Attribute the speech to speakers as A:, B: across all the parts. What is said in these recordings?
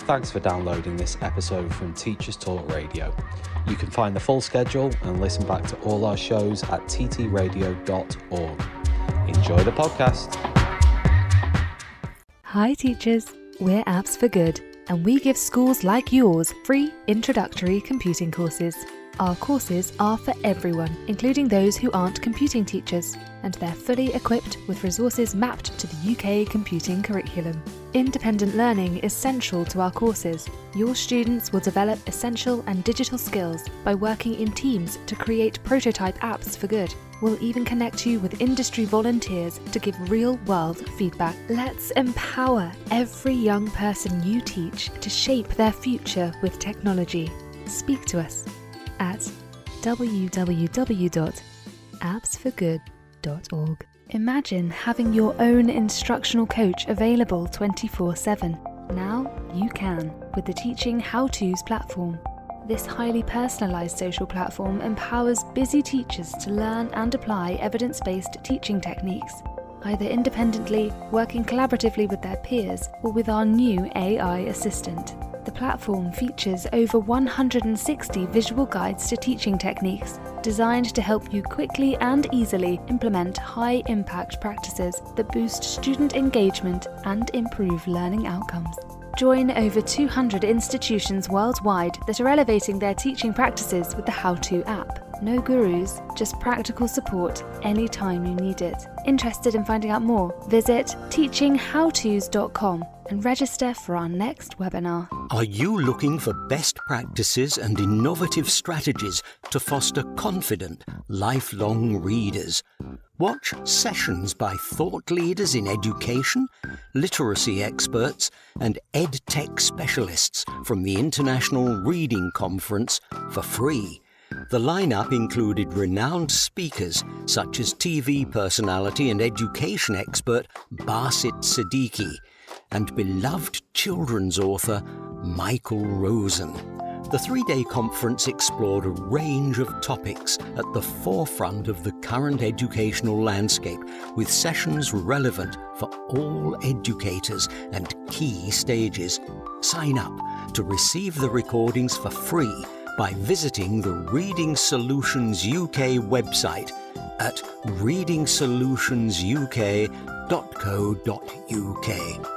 A: Thanks for downloading this episode from Teachers Talk Radio. You can find the full schedule and listen back to all our shows at ttradio.org. Enjoy the podcast.
B: Hi teachers, we're Apps for Good, and we give schools like yours free introductory computing courses. Our courses are for everyone, including those who aren't computing teachers, and they're fully equipped with resources mapped to the UK computing curriculum. Independent learning is central to our courses. Your students will develop essential and digital skills by working in teams to create prototype apps for good. We'll even connect you with industry volunteers to give real-world feedback. Let's empower every young person you teach to shape their future with technology. Speak to us at www.appsforgood.org. Imagine having your own instructional coach available 24/7. Now you can with the Teaching How-Tos platform. This highly personalised social platform empowers busy teachers to learn and apply evidence-based teaching techniques, either independently, working collaboratively with their peers, or with our new AI assistant. The platform features over 160 visual guides to teaching techniques, designed to help you quickly and easily implement high-impact practices that boost student engagement and improve learning outcomes. Join over 200 institutions worldwide that are elevating their teaching practices with the How-To app. No gurus, just practical support anytime you need it. Interested in finding out more? Visit teachinghowtos.com and register for our next webinar.
C: Are you looking for best practices and innovative strategies to foster confident, lifelong readers? Watch sessions by thought leaders in education, literacy experts, and EdTech specialists from the International Reading Conference for free. The lineup included renowned speakers such as TV personality and education expert Basit Siddiqui and beloved children's author Michael Rosen. The three-day conference explored a range of topics at the forefront of the current educational landscape, with sessions relevant for all educators and key stages. Sign up to receive the recordings for free by visiting the Reading Solutions UK website at readingsolutions.uk.co.uk.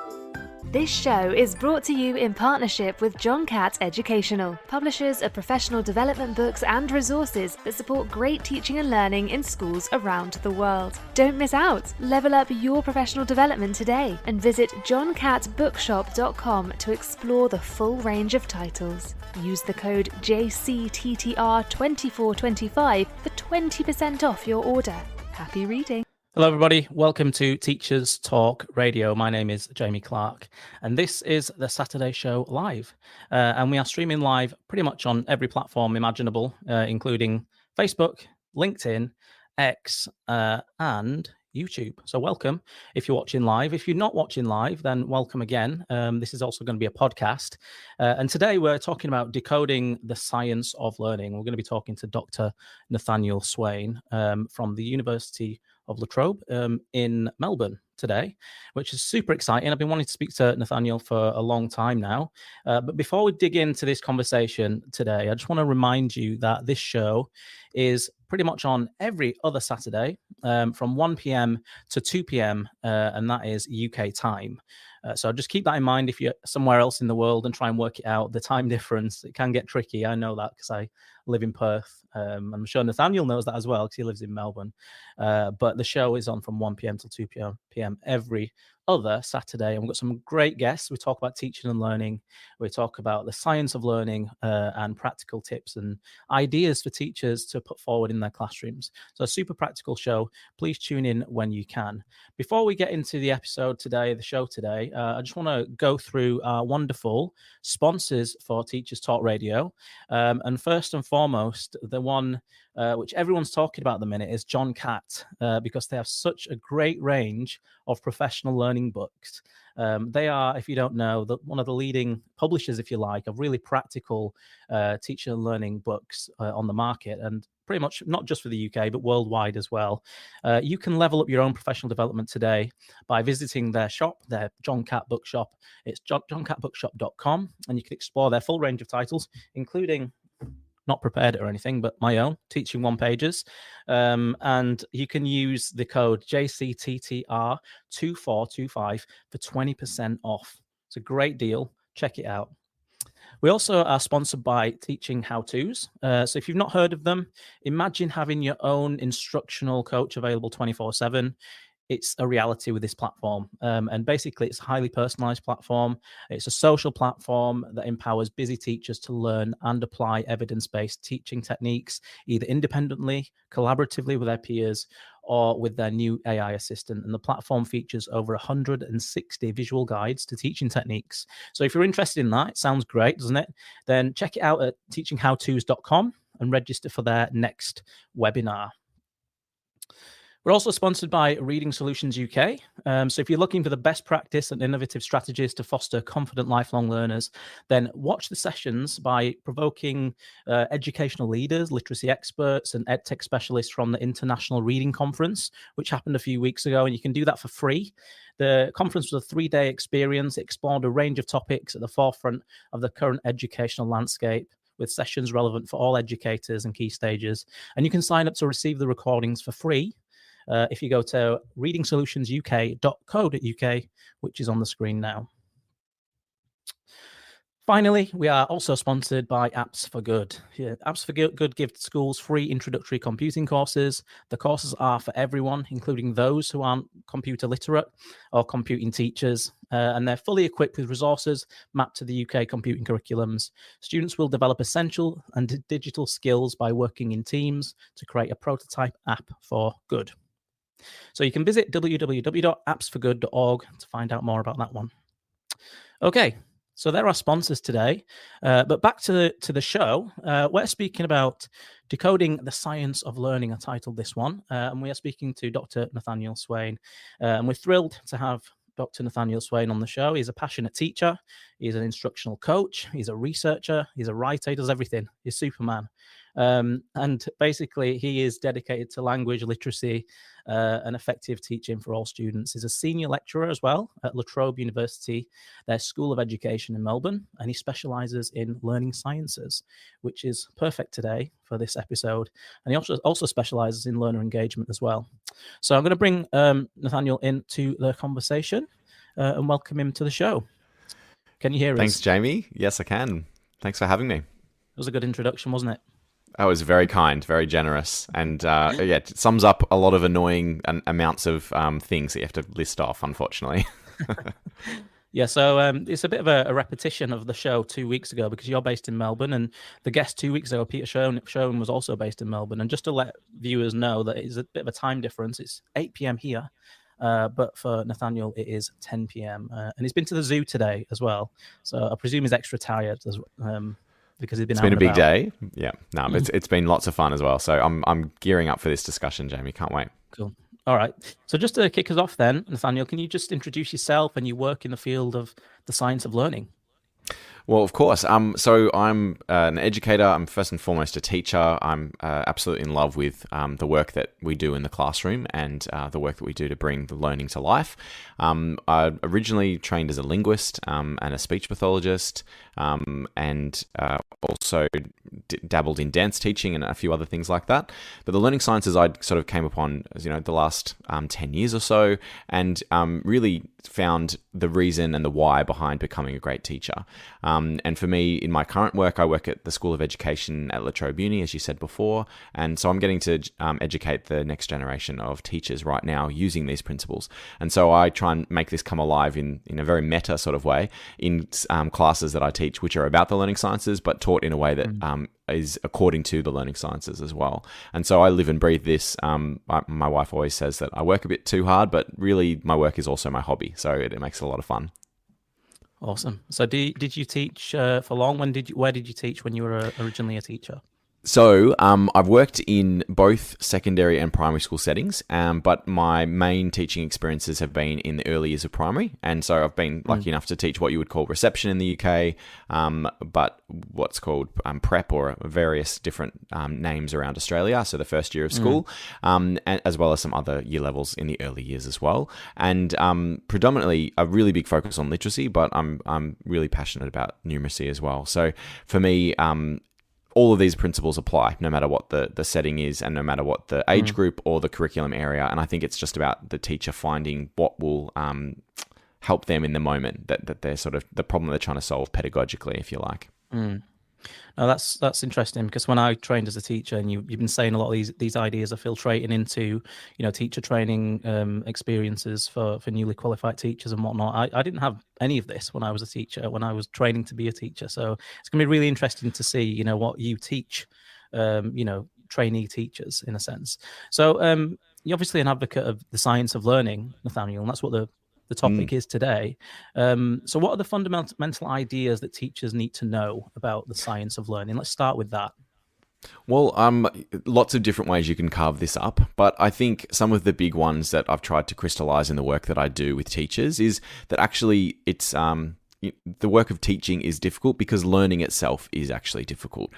B: This show is brought to you in partnership with John Catt Educational, publishers of professional development books and resources that support great teaching and learning in schools around the world. Don't miss out! Level up your professional development today and visit johncattbookshop.com to explore the full range of titles. Use the code JCTTR2425 for 20% off your order. Happy reading!
D: Hello, everybody. Welcome to Teachers Talk Radio. My name is Jamie Clark, and this is the Saturday Show Live. And we are streaming live pretty much on every platform imaginable, including Facebook, LinkedIn, X, and YouTube. So welcome if you're watching live. If you're not watching live, then welcome again. This is also going to be a podcast. And today we're talking about decoding the science of learning. We're going to be talking to Dr. Nathaniel Swain from the University of La Trobe in Melbourne today, which is super exciting. I've been wanting to speak to Nathaniel for a long time now. But before we dig into this conversation today, I just want to remind you that this show is pretty much on every other Saturday from 1 p.m. to 2 p.m. And that is UK time. So just keep that in mind if you're somewhere else in the world and try and work it out. The time difference, it can get tricky. I know that because I live in Perth. I'm sure Nathaniel knows that as well because he lives in Melbourne. But the show is on from 1 p.m. till 2 p.m. every other Saturday. And we've got some great guests. We talk about teaching and learning. We talk about the science of learning and practical tips and ideas for teachers to put forward in their classrooms. So a super practical show. Please tune in when you can. Before we get into the episode today, the show today, I just want to go through our wonderful sponsors for Teachers Talk Radio. And first and foremost, the one which everyone's talking about at the minute, is John Catt, because they have such a great range of professional learning books. They are, if you don't know, one of the leading publishers, if you like, of really practical teaching and learning books on the market, and pretty much not just for the UK, but worldwide as well. You can level up your own professional development today by visiting their shop, their John Catt Bookshop. It's johncattbookshop.com, and you can explore their full range of titles, including, not prepared or anything, but my own teaching one pages. And you can use the code JCTTR2425 for 20% off. It's a great deal. Check it out. We also are sponsored by Teaching How-Tos. So if you've not heard of them, imagine having your own instructional coach available 24/7. It's a reality with this platform. And basically, it's a highly personalized platform. It's a social platform that empowers busy teachers to learn and apply evidence-based teaching techniques, either independently, collaboratively with their peers, or with their new AI assistant. And the platform features over 160 visual guides to teaching techniques. So if you're interested in that, it sounds great, doesn't it? Then check it out at teachinghowtos.com and register for their next webinar. We're also sponsored by Reading Solutions UK. So if you're looking for the best practice and innovative strategies to foster confident lifelong learners, then watch the sessions by provoking educational leaders, literacy experts, and EdTech specialists from the International Reading Conference, which happened a few weeks ago, and you can do that for free. The conference was a 3-day experience. It explored a range of topics at the forefront of the current educational landscape, with sessions relevant for all educators and key stages. And you can sign up to receive the recordings for free if you go to readingsolutionsuk.co.uk, which is on the screen now. Finally, we are also sponsored by Apps for Good. Yeah, Apps for Good give schools free introductory computing courses. The courses are for everyone, including those who aren't computer literate or computing teachers, and they're fully equipped with resources mapped to the UK computing curriculums. Students will develop essential and digital skills by working in teams to create a prototype app for good. So you can visit www.appsforgood.org to find out more about that one. Okay, so there are sponsors today, but back to the show. We're speaking about Decoding the Science of Learning, I titled this one, and we are speaking to Dr. Nathaniel Swain, and we're thrilled to have Dr. Nathaniel Swain on the show. He's a passionate teacher, he's an instructional coach, he's a researcher, he's a writer, he does everything. He's Superman. And basically, he is dedicated to language literacy and effective teaching for all students. He's a senior lecturer as well at La Trobe University, their School of Education in Melbourne, and he specializes in learning sciences, which is perfect today for this episode. And he also specializes in learner engagement as well. So I'm going to bring Nathaniel into the conversation and welcome him to the show. Can you hear us?
E: Thanks, Jamie. Yes, I can. Thanks for having me.
D: It was a good introduction, wasn't it?
E: That was very kind, very generous, and yeah, it sums up a lot of annoying amounts of things that you have to list off, unfortunately.
D: Yeah, so it's a bit of a repetition of the show 2 weeks ago because you're based in Melbourne, and the guest 2 weeks ago, Peter Schoen, was also based in Melbourne. And just to let viewers know that it's a bit of a time difference, it's 8 p.m. here, but for Nathaniel, it is 10 p.m. And he's been to the zoo today as well, so I presume he's extra tired because he's been
E: It's
D: out
E: been a
D: and
E: big
D: about.
E: day. Yeah, no, but it's been lots of fun as well. So I'm gearing up for this discussion, Jamie. Can't wait.
D: Cool. All right. So just to kick us off then, Nathaniel, can you just introduce yourself and your work in the field of the science of learning?
E: Well, of course. So I'm an educator. I'm first and foremost a teacher. I'm absolutely in love with the work that we do in the classroom and the work that we do to bring the learning to life. I originally trained as a linguist and a speech pathologist, and also dabbled in dance teaching and a few other things like that. But the learning sciences I sort of came upon, the last 10 years or so, and really found the reason and the why behind becoming a great teacher. And for me, in my current work, I work at the School of Education at La Trobe Uni, as you said before. And so I'm getting to educate the next generation of teachers right now using these principles. And so I try and make this come alive in a very meta sort of way in classes that I teach, which are about the learning sciences, but taught in a way that is according to the learning sciences as well. And so I live and breathe this. My wife always says that I work a bit too hard, but really my work is also my hobby. So it makes it a lot of fun.
D: Awesome. So did you teach for long? Where did you teach when you were originally a teacher?
E: So I've worked in both secondary and primary school settings, but my main teaching experiences have been in the early years of primary. And so I've been lucky enough to teach what you would call reception in the UK, but what's called prep, or various different names around Australia. So the first year of school, and as well as some other year levels in the early years as well. And predominantly a really big focus on literacy, but I'm really passionate about numeracy as well. So for me, all of these principles apply no matter what the setting is and no matter what the age group or the curriculum area. And I think it's just about the teacher finding what will help them in the moment that they're sort of the problem they're trying to solve pedagogically, if you like.
D: No, that's interesting, because when I trained as a teacher, and you've been saying a lot of these ideas are filtrating into, teacher training experiences for newly qualified teachers and whatnot. I didn't have any of this when I was a teacher, when I was training to be a teacher. So it's going to be really interesting to see, what you teach, trainee teachers in a sense. So you're obviously an advocate of the science of learning, Nathaniel, and that's what the topic is today. So what are the fundamental ideas that teachers need to know about the science of learning? Let's start with that.
E: Well, lots of different ways you can carve this up, but I think some of the big ones that I've tried to crystallize in the work that I do with teachers is that actually it's the work of teaching is difficult because learning itself is actually difficult.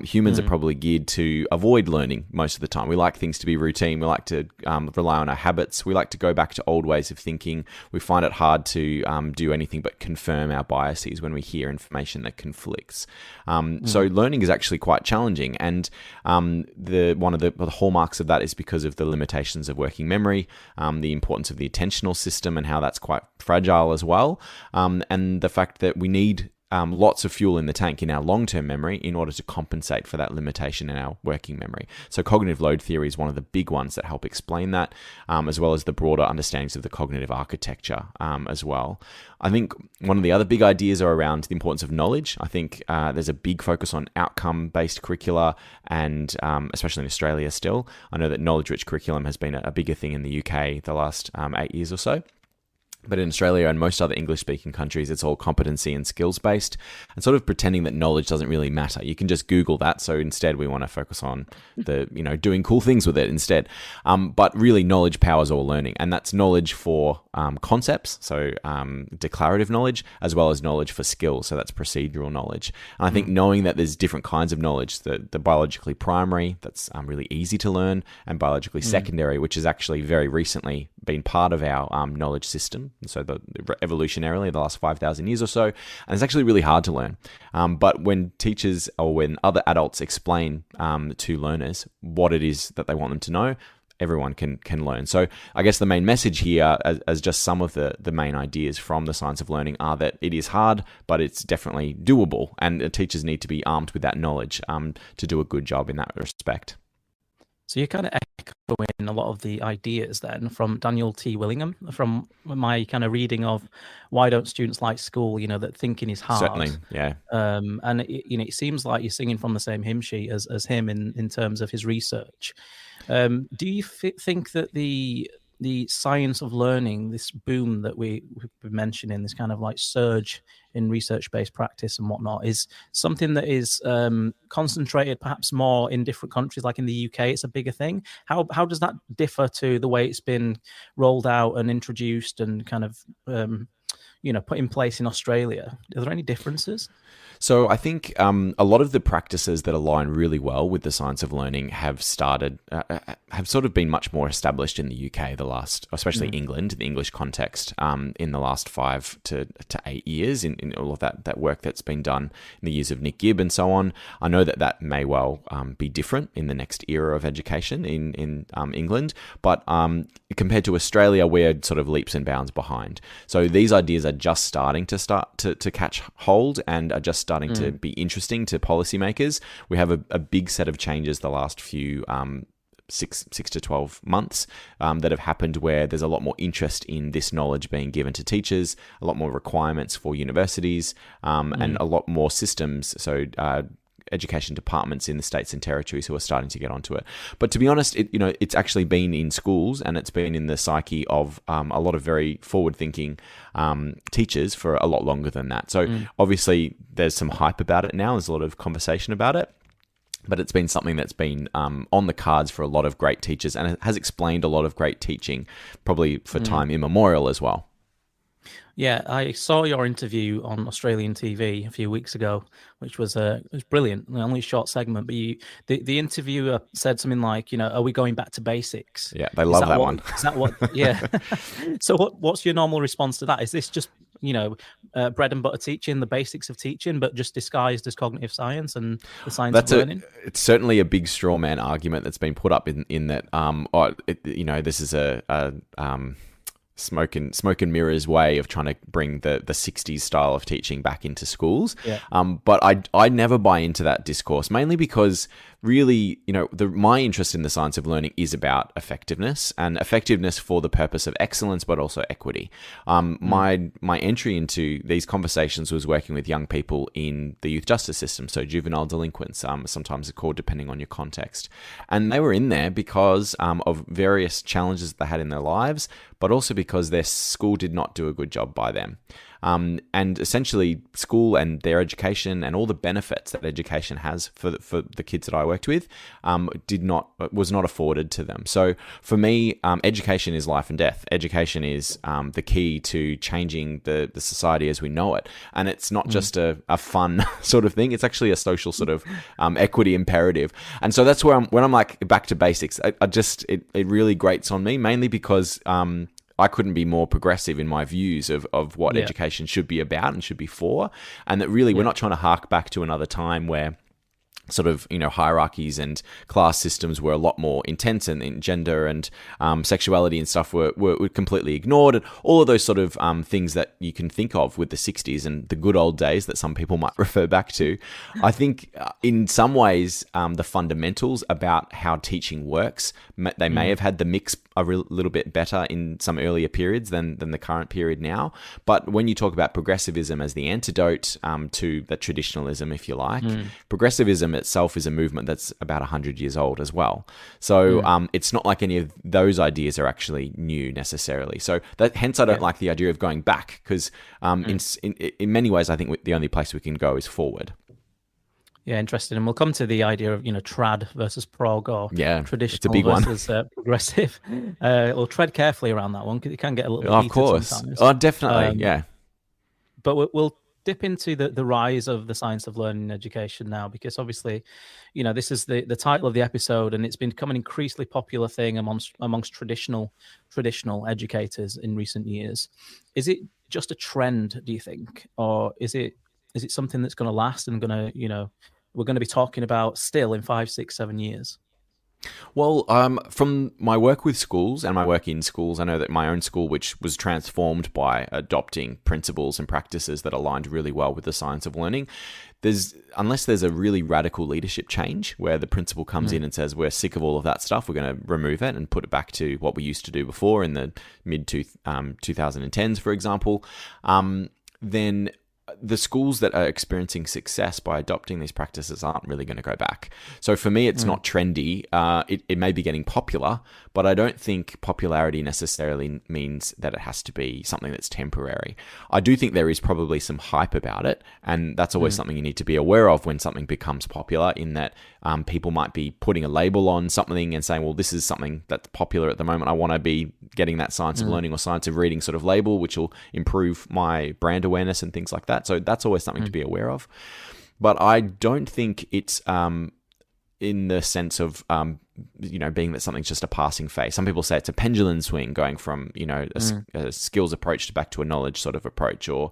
E: Humans are probably geared to avoid learning most of the time. We like things to be routine. We like to rely on our habits. We like to go back to old ways of thinking. We find it hard to do anything but confirm our biases when we hear information that conflicts. So learning is actually quite challenging. And one of the hallmarks of that is because of the limitations of working memory, the importance of the attentional system and how that's quite fragile as well, and the fact that we need lots of fuel in the tank in our long-term memory in order to compensate for that limitation in our working memory. So cognitive load theory is one of the big ones that help explain that, as well as the broader understandings of the cognitive architecture as well. I think one of the other big ideas are around the importance of knowledge. I think there's a big focus on outcome-based curricula, and especially in Australia still. I know that knowledge-rich curriculum has been a bigger thing in the UK the last 8 years or so. But in Australia and most other English-speaking countries, it's all competency and skills-based, and sort of pretending that knowledge doesn't really matter. You can just Google that. So instead, we want to focus on doing cool things with it instead. But really, knowledge powers all learning, and that's knowledge for concepts, so declarative knowledge, as well as knowledge for skills. So that's procedural knowledge. And I think knowing that there's different kinds of knowledge, the biologically primary, that's really easy to learn, and biologically secondary, which has actually very recently been part of our knowledge system. So evolutionarily, the last 5,000 years or so, and it's actually really hard to learn. But when teachers or when other adults explain to learners what it is that they want them to know, everyone can learn. So I guess the main message here, as just some of the main ideas from the science of learning, are that it is hard, but it's definitely doable, and the teachers need to be armed with that knowledge to do a good job in that respect.
D: So you're kind of echoing a lot of the ideas then from Daniel T. Willingham, from my kind of reading of Why Don't Students Like School, that thinking is hard.
E: Certainly, yeah.
D: And it seems like you're singing from the same hymn sheet as him in terms of his research. Do you think that the science of learning, this boom that we've been mentioning, this kind of like surge in research-based practice and whatnot, is something that is concentrated perhaps more in different countries? Like in the UK, it's a bigger thing. How does that differ to the way it's been rolled out and introduced and kind of put in place in Australia? Are there any differences?
E: So I think a lot of the practices that align really well with the science of learning have sort of been much more established in the UK especially England, the English context, in the last 5 to 8 years in all of that work that's been done in the years of Nick Gibb and so on. I know that may well be different in the next era of education in England, but compared to Australia, we're sort of leaps and bounds behind. So these ideas are just starting to catch hold and are just starting to be interesting to policymakers. We have a big set of changes the last few 6 to 12 months that have happened, where there's a lot more interest in this knowledge being given to teachers, a lot more requirements for universities, and a lot more systems. So education departments in the states and territories who are starting to get onto it. But to be honest, it's actually been in schools, and it's been in the psyche of a lot of very forward-thinking teachers for a lot longer than that. So obviously there's some hype about it now. There's a lot of conversation about it. but it's been something that's been on the cards for a lot of great teachers, and it has explained a lot of great teaching, probably for time immemorial as well.
D: Yeah, I saw your interview on Australian TV a few weeks ago, which was brilliant. Only a short segment, but the interviewer said something like, "Are we going back to basics?"
E: Yeah, they love that one.
D: Is that what? Yeah. So what's your normal response to that? Is this just bread and butter teaching, the basics of teaching, but just disguised as cognitive science and the science of learning?
E: It's certainly a big straw man argument that's been put up in that. This is a smoke and mirrors way of trying to bring the 60s style of teaching back into schools.
D: Yeah.
E: But I never buy into that discourse, mainly because really, my interest in the science of learning is about effectiveness, and effectiveness for the purpose of excellence, but also equity. My entry into these conversations was working with young people in the youth justice system, so juvenile delinquents, sometimes they're called depending on your context. And they were in there because of various challenges that they had in their lives, but also because their school did not do a good job by them. And essentially school and their education and all the benefits that education has for the kids that I worked with was not afforded to them. So for me, education is life and death. Education is the key to changing the society as we know it. And it's not just a fun sort of thing. It's actually a social sort of equity imperative. And so that's where when I'm like back to basics, it really grates on me, mainly because I couldn't be more progressive in my views of what education should be about and should be for. And that really we're not trying to hark back to another time where sort of, hierarchies and class systems were a lot more intense, and gender and sexuality and stuff were completely ignored, and all of those sort of things that you can think of with the 60s and the good old days that some people might refer back to. I think in some ways the fundamentals about how teaching works, they may have had the mix a little bit better in some earlier periods than the current period now. But when you talk about progressivism as the antidote to the traditionalism, if you like, progressivism itself is a movement that's about 100 years old as well. So it's not like any of those ideas are actually new necessarily. So hence I don't like the idea of going back, because in many ways I think the only place we can go is forward.
D: Yeah, interesting. And we'll come to the idea of, trad versus prog, or traditional
E: it's a big
D: versus progressive. We'll tread carefully around that one, because it can get a little bit heated.
E: Of course.
D: Sometimes.
E: Oh, definitely, yeah.
D: But we'll dip into the rise of the science of learning in education now, because obviously, this is the title of the episode, and it's become an increasingly popular thing amongst traditional educators in recent years. Is it just a trend, do you think, or is it something that's going to last and going to, we're going to be talking about still in 5, 6, 7 years?
E: Well, from my work with schools and my work in schools, I know that my own school, which was transformed by adopting principles and practices that aligned really well with the science of learning, unless there's a really radical leadership change where the principal comes in and says, we're sick of all of that stuff, we're going to remove it and put it back to what we used to do before in the mid 2010s, for example, then the schools that are experiencing success by adopting these practices aren't really going to go back. So for me, it's not trendy. It may be getting popular, but I don't think popularity necessarily means that it has to be something that's temporary. I do think there is probably some hype about it, and that's always something you need to be aware of when something becomes popular, in that people might be putting a label on something and saying, well, this is something that's popular at the moment. I want to be getting that science of learning or science of reading sort of label, which will improve my brand awareness and things like that. So that's always something to be aware of. But I don't think it's in the sense of being that something's just a passing phase. Some people say it's a pendulum swing going from a skills approach to back to a knowledge sort of approach, or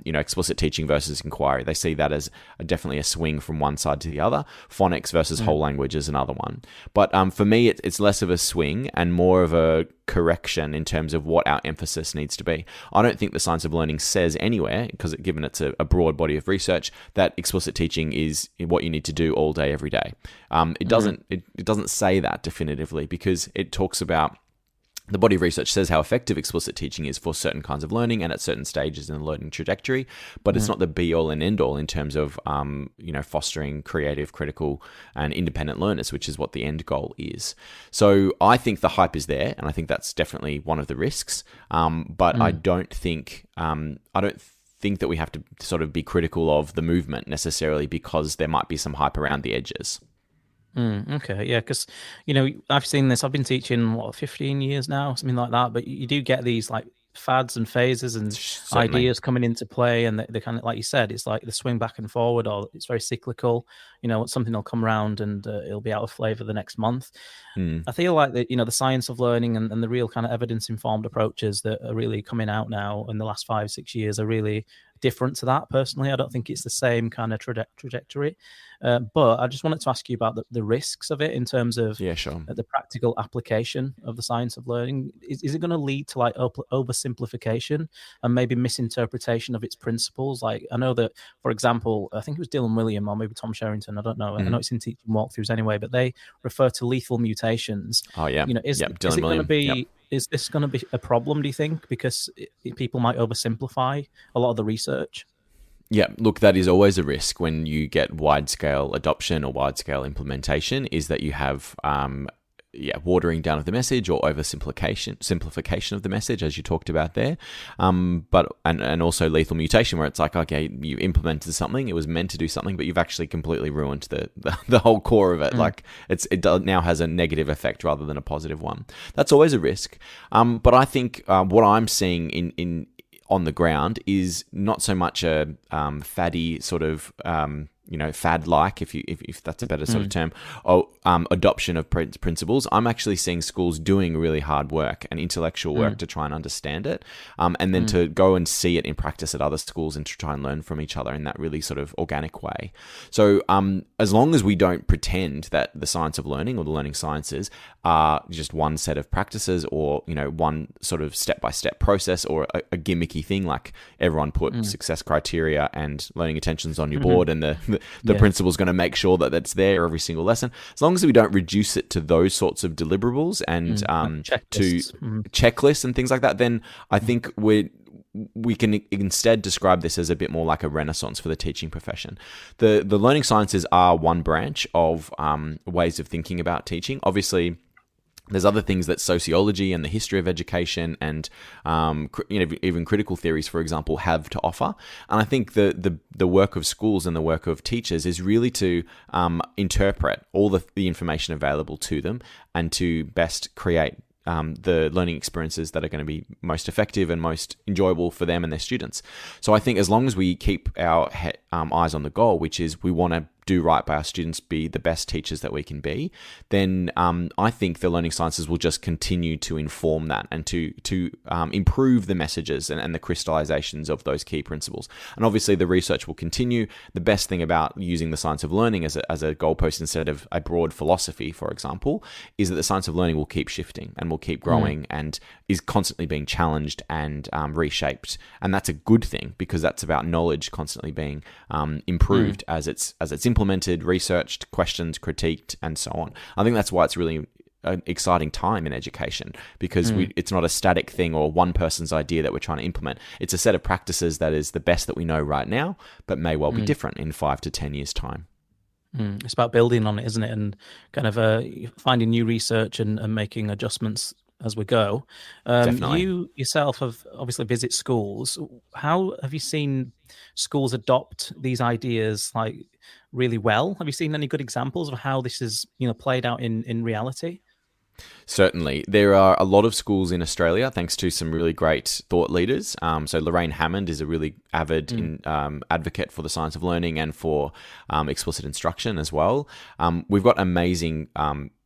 E: explicit teaching versus inquiry. They see that as definitely a swing from one side to the other. Phonics versus whole language is another one. But for me, it's less of a swing and more of a correction in terms of what our emphasis needs to be. I don't think the science of learning says anywhere, because given it's a broad body of research, that explicit teaching is what you need to do all day, every day. It doesn't say that definitively, because it talks about, the body of research says how effective explicit teaching is for certain kinds of learning and at certain stages in the learning trajectory, but it's not the be-all and end-all in terms of fostering creative, critical, and independent learners, which is what the end goal is. So I think the hype is there, and I think that's definitely one of the risks. But I don't think that we have to sort of be critical of the movement necessarily, because there might be some hype around the edges.
D: Okay, yeah, because I've seen this. I've been teaching 15 years now, something like that. But you do get these like fads and phases and
E: Certainly.
D: ideas coming into play, and they kind of, like you said, it's like the swing back and forward, or it's very cyclical. Something will come around and it'll be out of flavor the next month. I feel like the science of learning and the real kind of evidence-informed approaches that are really coming out now in the last 5-6 years are really different to that. Personally, I don't think it's the same kind of trajectory. But I just wanted to ask you about the risks of it in terms of
E: Yeah, sure.
D: the practical application of the science of learning. Is it going to lead to like oversimplification and maybe misinterpretation of its principles? Like, I know that, for example, I think it was Dylan William or maybe Tom Sherrington, I don't know. I know it's in teaching walkthroughs anyway, but they refer to lethal mutations.
E: Oh, yeah.
D: Is
E: Dylan
D: it going to
E: William.
D: be...
E: Yep.
D: Is this going to be a problem, do you think? Because people might oversimplify a lot of the research.
E: Yeah, look, that is always a risk when you get wide-scale adoption or wide-scale implementation, is that you have watering down of the message or simplification of the message, as you talked about there. But also lethal mutation, where it's like, okay, you implemented something, it was meant to do something, but you've actually completely ruined the whole core of it. Like it now has a negative effect rather than a positive one. That's always a risk. But I think what I'm seeing in on the ground is not so much a faddy sort of fad-like, if that's a better sort of term, adoption of principles. I'm actually seeing schools doing really hard work and intellectual work to try and understand it, and then to go and see it in practice at other schools and to try and learn from each other in that really sort of organic way. So as long as we don't pretend that the science of learning or the learning sciences are just one set of practices or one sort of step-by-step process or a gimmicky thing, like everyone put success criteria and learning attentions on your board and the principal's going to make sure that that's there every single lesson. As long as we don't reduce it to those sorts of deliverables and to checklists and things like that, then I think we can instead describe this as a bit more like a renaissance for the teaching profession. The learning sciences are one branch of ways of thinking about teaching. Obviously, there's other things that sociology and the history of education and even critical theories, for example, have to offer. And I think the work of schools and the work of teachers is really to interpret all the information available to them and to best create the learning experiences that are going to be most effective and most enjoyable for them and their students. So I think as long as we keep our eyes on the goal, which is we want to do right by our students, be the best teachers that we can be, then I think the learning sciences will just continue to inform that and to improve the messages and the crystallizations of those key principles. And obviously the research will continue. The best thing about using the science of learning as a goalpost instead of a broad philosophy, for example, is that the science of learning will keep shifting and will keep growing and is constantly being challenged and reshaped. And that's a good thing, because that's about knowledge constantly being improved as it's implemented, researched, questioned, critiqued, and so on. I think that's why it's really an exciting time in education, because it's not a static thing or one person's idea that we're trying to implement. It's a set of practices that is the best that we know right now, but may well be different in 5 to 10 years' time.
D: It's about building on it, isn't it? And kind of finding new research and making adjustments as we go.
E: Definitely.
D: You yourself have obviously visited schools. How have you seen schools adopt these ideas like really well? Have you seen any good examples of how this is played out in reality?
E: Certainly. There are a lot of schools in Australia, thanks to some really great thought leaders. So Lorraine Hammond is a really avid advocate for the science of learning and for explicit instruction as well. We've got amazing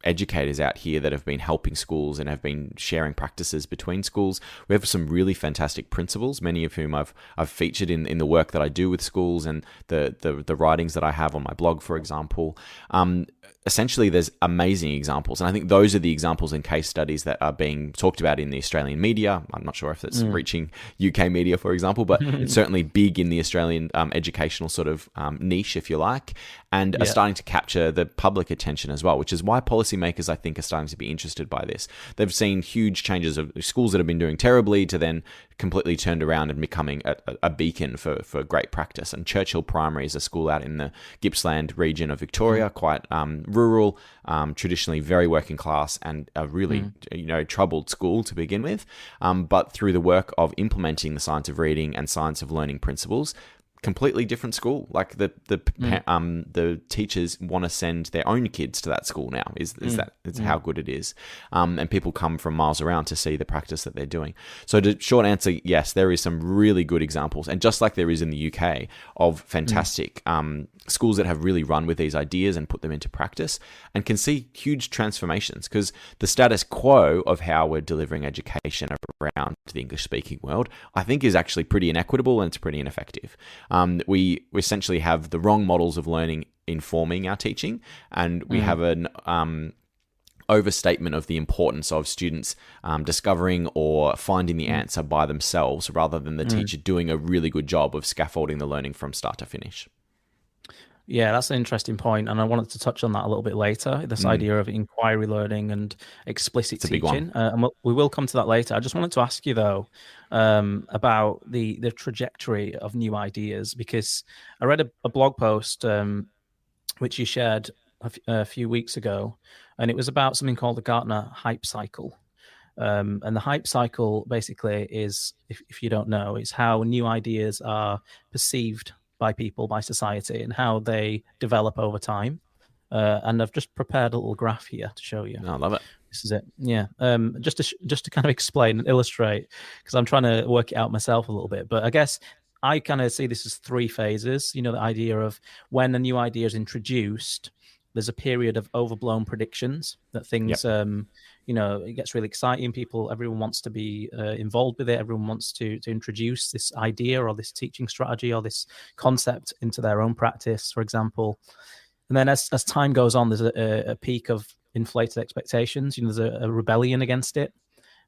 E: educators out here that have been helping schools and have been sharing practices between schools. We have some really fantastic principals, many of whom I've featured in the work that I do with schools and the writings that I have on my blog, for example. Essentially, there's amazing examples. And I think those are the examples and case studies that are being talked about in the Australian media. I'm not sure if it's reaching UK media, for example, but it's certainly big in the Australian educational sort of niche, if you like, and are starting to capture the public attention as well, which is why policymakers, I think, are starting to be interested by this. They've seen huge changes of schools that have been doing terribly to then completely turned around and becoming a beacon for great practice. And Churchill Primary is a school out in the Gippsland region of Victoria, quite rural, traditionally very working class, and a really troubled school to begin with. But through the work of implementing the science of reading and science of learning principles, completely different school. Like the teachers want to send their own kids to that school now. Is how good it is, and people come from miles around to see the practice that they're doing. So the short answer, yes, there is some really good examples, and just like there is in the UK, of fantastic schools that have really run with these ideas and put them into practice, and can see huge transformations, because the status quo of how we're delivering education around the English-speaking world, I think, is actually pretty inequitable, and it's pretty ineffective. We essentially have the wrong models of learning informing our teaching, and we have an overstatement of the importance of students discovering or finding the answer by themselves, rather than the teacher doing a really good job of scaffolding the learning from start to finish.
D: Yeah, that's an interesting point, and I wanted to touch on that a little bit later. This idea of inquiry learning and explicit teaching, and we will come to that later. I just wanted to ask you though about the trajectory of new ideas, because I read a blog post which you shared a few weeks ago, and it was about something called the Gartner hype cycle. And the hype cycle basically is, if you don't know, is how new ideas are perceived by people, by society, and how they develop over time. And I've just prepared a little graph here to show you.
E: I love it.
D: This is it. Yeah. Just to kind of explain and illustrate, because I'm trying to work it out myself a little bit. But I guess I kind of see this as 3 phases. You know, the idea of when a new idea is introduced, there's a period of overblown predictions that things, it gets really exciting. Everyone wants to be involved with it. Everyone wants to introduce this idea or this teaching strategy or this concept into their own practice, for example. And then as time goes on, there's a peak of inflated expectations. You know, there's a rebellion against it.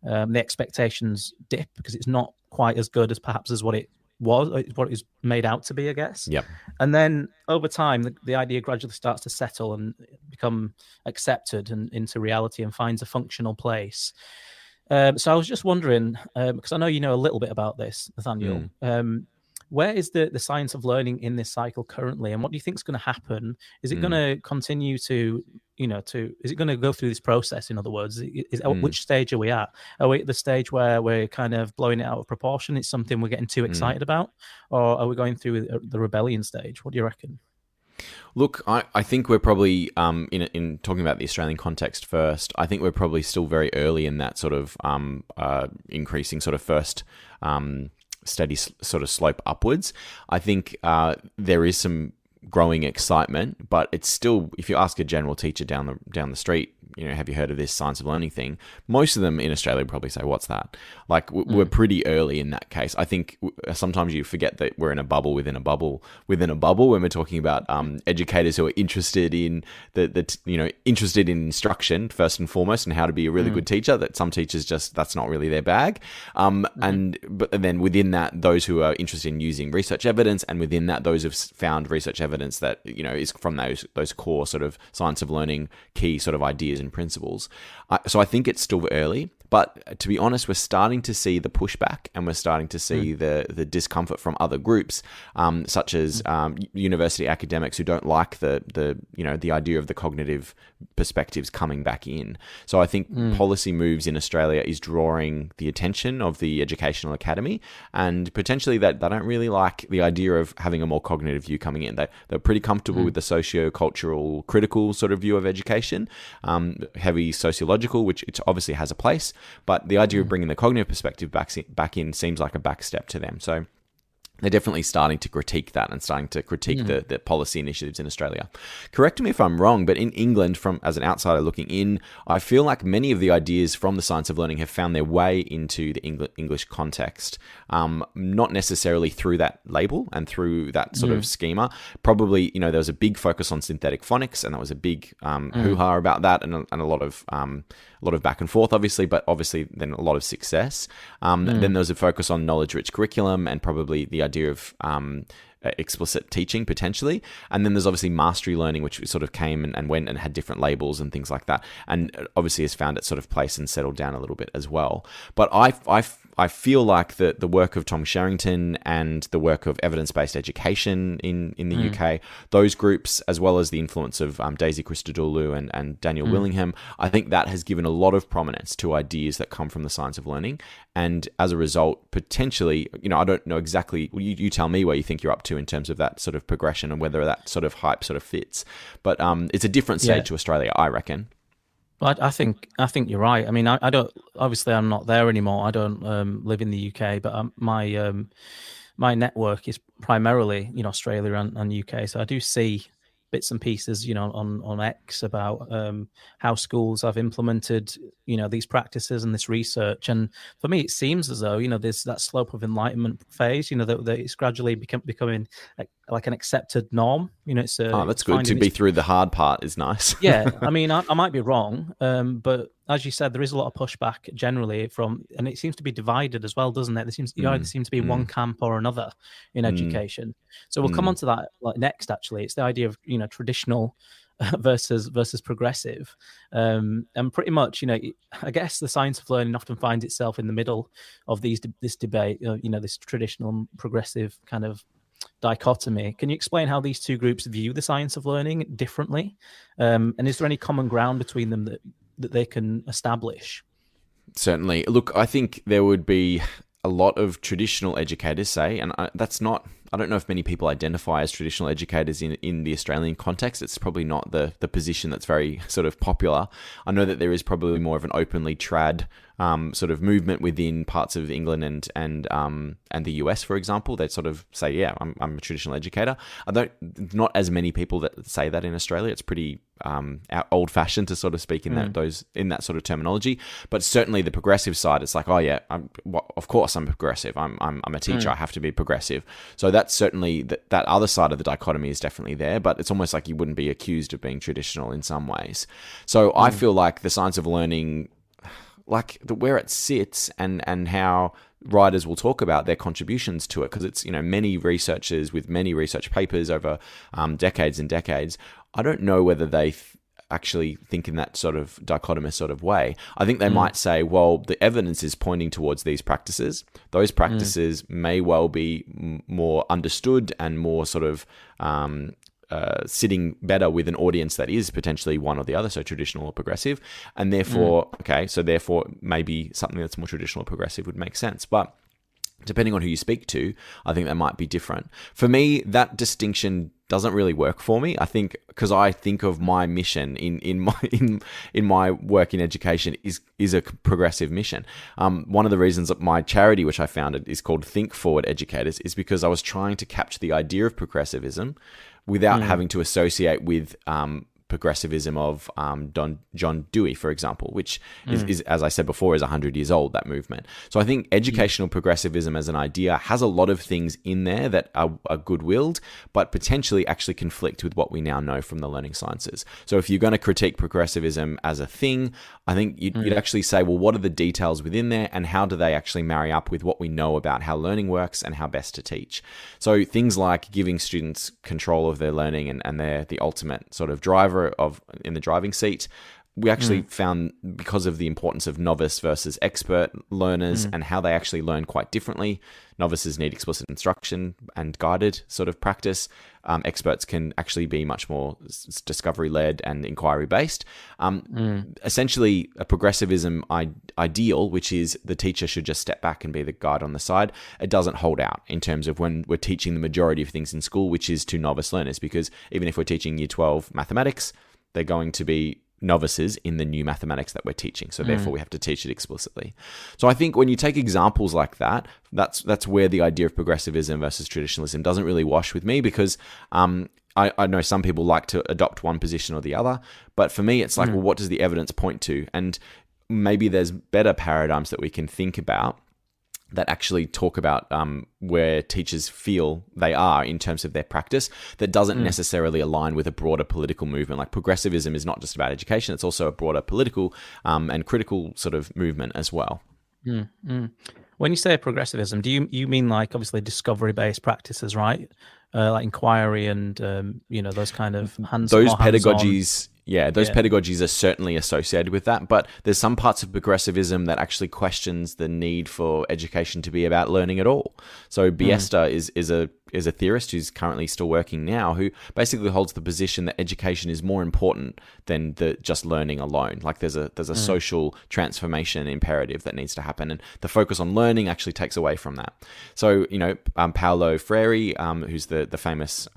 D: The expectations dip because it's not quite as good as perhaps as what it is made out to be, I guess.
E: Yep.
D: And then over time, the idea gradually starts to settle and become accepted and into reality and finds a functional place. So I was just wondering, because I know you know a little bit about this, Nathaniel, where is the science of learning in this cycle currently, and what do you think is going to happen? Is it going to continue to, is it going to go through this process? In other words, which stage are we at? Are we at the stage where we're kind of blowing it out of proportion? It's something we're getting too excited about, or are we going through the rebellion stage? What do you reckon?
E: Look, I think we're probably, in talking about the Australian context first, I think we're probably still very early in that sort of increasing sort of first steady sort of slope upwards. I think there is some growing excitement, but it's still, if you ask a general teacher down the street, have you heard of this science of learning thing? Most of them in Australia would probably say, what's that? Like, we're pretty early in that case. I think sometimes you forget that we're in a bubble within a bubble within a bubble when we're talking about educators who are interested in interested in instruction first and foremost, and how to be a really good teacher. That some teachers that's not really their bag. But then within that, those who are interested in using research evidence, and within that, those who've found research evidence that is from those core sort of science of learning key sort of ideas and principles. So I think it's still early, but to be honest, we're starting to see the pushback, and we're starting to see the discomfort from other groups, such as university academics who don't like the idea of the cognitive perspectives coming back in. So I think policy moves in Australia is drawing the attention of the Educational Academy, and potentially that they don't really like the idea of having a more cognitive view coming in. They're pretty comfortable with the socio-cultural critical sort of view of education, heavy sociological, which it obviously has a place, but the idea of bringing the cognitive perspective back in seems like a back step to them. So they're definitely starting to critique that and starting to critique the policy initiatives in Australia. Correct me if I'm wrong, but in England, as an outsider looking in, I feel like many of the ideas from the science of learning have found their way into the English context, not necessarily through that label and through that sort of schema. Probably, there was a big focus on synthetic phonics, and that was a big hoo-ha about that, and a lot of back and forth, obviously, but obviously then a lot of success. Then there was a focus on knowledge-rich curriculum, and probably the idea of explicit teaching potentially. And then there's obviously mastery learning, which sort of came and went and had different labels and things like that, and obviously has found its sort of place and settled down a little bit as well. But I feel like the work of Tom Sherrington and the work of evidence-based education in the UK, those groups, as well as the influence of Daisy Christodoulou and Daniel Willingham, I think that has given a lot of prominence to ideas that come from the science of learning. And as a result, potentially, I don't know exactly, you tell me where you think you're up to in terms of that sort of progression and whether that sort of hype sort of fits. But it's a different stage to Australia, I reckon.
D: Well, I think you're right. I mean, I don't. Obviously, I'm not there anymore. I don't live in the UK, but my network is primarily Australia and UK. So I do see bits and pieces, on X about how schools have implemented these practices and this research. And for me, it seems as though there's that slope of enlightenment phase. That it's gradually becoming like an accepted norm. It's
E: that's good. To be through the hard part is nice.
D: Yeah, I mean, I might be wrong, but as you said, there is a lot of pushback generally and it seems to be divided as well, doesn't it? There either seems to be one camp or another in education. So we'll come on to that next. Actually, it's the idea of traditional versus progressive, and pretty much I guess the science of learning often finds itself in the middle of this debate. This traditional and progressive kind of dichotomy. Can you explain how these two groups view the science of learning differently? And is there any common ground between them that they can establish?
E: Certainly. Look, I think there would be a lot of traditional educators say, and I don't know if many people identify as traditional educators in the Australian context. It's probably not the position that's very sort of popular. I know that there is probably more of an openly trad sort of movement within parts of England and the US, for example. They sort of say, yeah, I'm a traditional educator. Not as many people that say that in Australia. It's pretty old-fashioned to sort of speak in that sort of terminology. But certainly the progressive side, it's like, oh yeah, of course I'm progressive. I'm a teacher. I have to be progressive. So that's certainly that other side of the dichotomy is definitely there. But it's almost like you wouldn't be accused of being traditional in some ways. So I feel like the science of learning, like where it sits and how writers will talk about their contributions to it, because it's many researchers with many research papers over decades and decades. I don't know whether they actually think in that sort of dichotomous sort of way. I think they might say, well, the evidence is pointing towards these practices. Those practices may well be more understood and more sort of sitting better with an audience that is potentially one or the other, so traditional or progressive, and therefore, therefore maybe something that's more traditional or progressive would make sense. But depending on who you speak to, I think that might be different. For me, that distinction doesn't really work for me. I think because I think of my mission in my work in education is a progressive mission. One of the reasons that my charity, which I founded, is called Think Forward Educators, is because I was trying to capture the idea of progressivism without having to associate with progressivism of John Dewey, for example, which is, as I said before, is 100 years old, that movement. So I think educational progressivism as an idea has a lot of things in there that are good-willed, but potentially actually conflict with what we now know from the learning sciences. So if you're going to critique progressivism as a thing, I think you'd actually say, well, what are the details within there and how do they actually marry up with what we know about how learning works and how best to teach? So things like giving students control of their learning and they're the ultimate sort of driver in the driving seat. We actually found, because of the importance of novice versus expert learners and how they actually learn quite differently, novices need explicit instruction and guided sort of practice. Experts can actually be much more discovery-led and inquiry-based. Essentially, a progressivism ideal, which is the teacher should just step back and be the guide on the side, it doesn't hold out in terms of when we're teaching the majority of things in school, which is to novice learners, because even if we're teaching Year 12 mathematics, they're going to be novices in the new mathematics that we're teaching. So therefore we have to teach it explicitly. So I think when you take examples like that, that's where the idea of progressivism versus traditionalism doesn't really wash with me, because I know some people like to adopt one position or the other, but for me it's like, well, what does the evidence point to? And maybe there's better paradigms that we can think about that actually talk about where teachers feel they are in terms of their practice that doesn't necessarily align with a broader political movement. Like progressivism is not just about education, it's also a broader political and critical sort of movement as well.
D: When you say progressivism, do you mean like obviously discovery-based practices, right? Like inquiry and those kind of hands-on.
E: Those pedagogies, pedagogies are certainly associated with that, but there's some parts of progressivism that actually questions the need for education to be about learning at all. So Biesta is a theorist who's currently still working now, who basically holds the position that education is more important than just learning alone. Like there's a social transformation imperative that needs to happen, and the focus on learning actually takes away from that. So Paulo Freire, who's the famous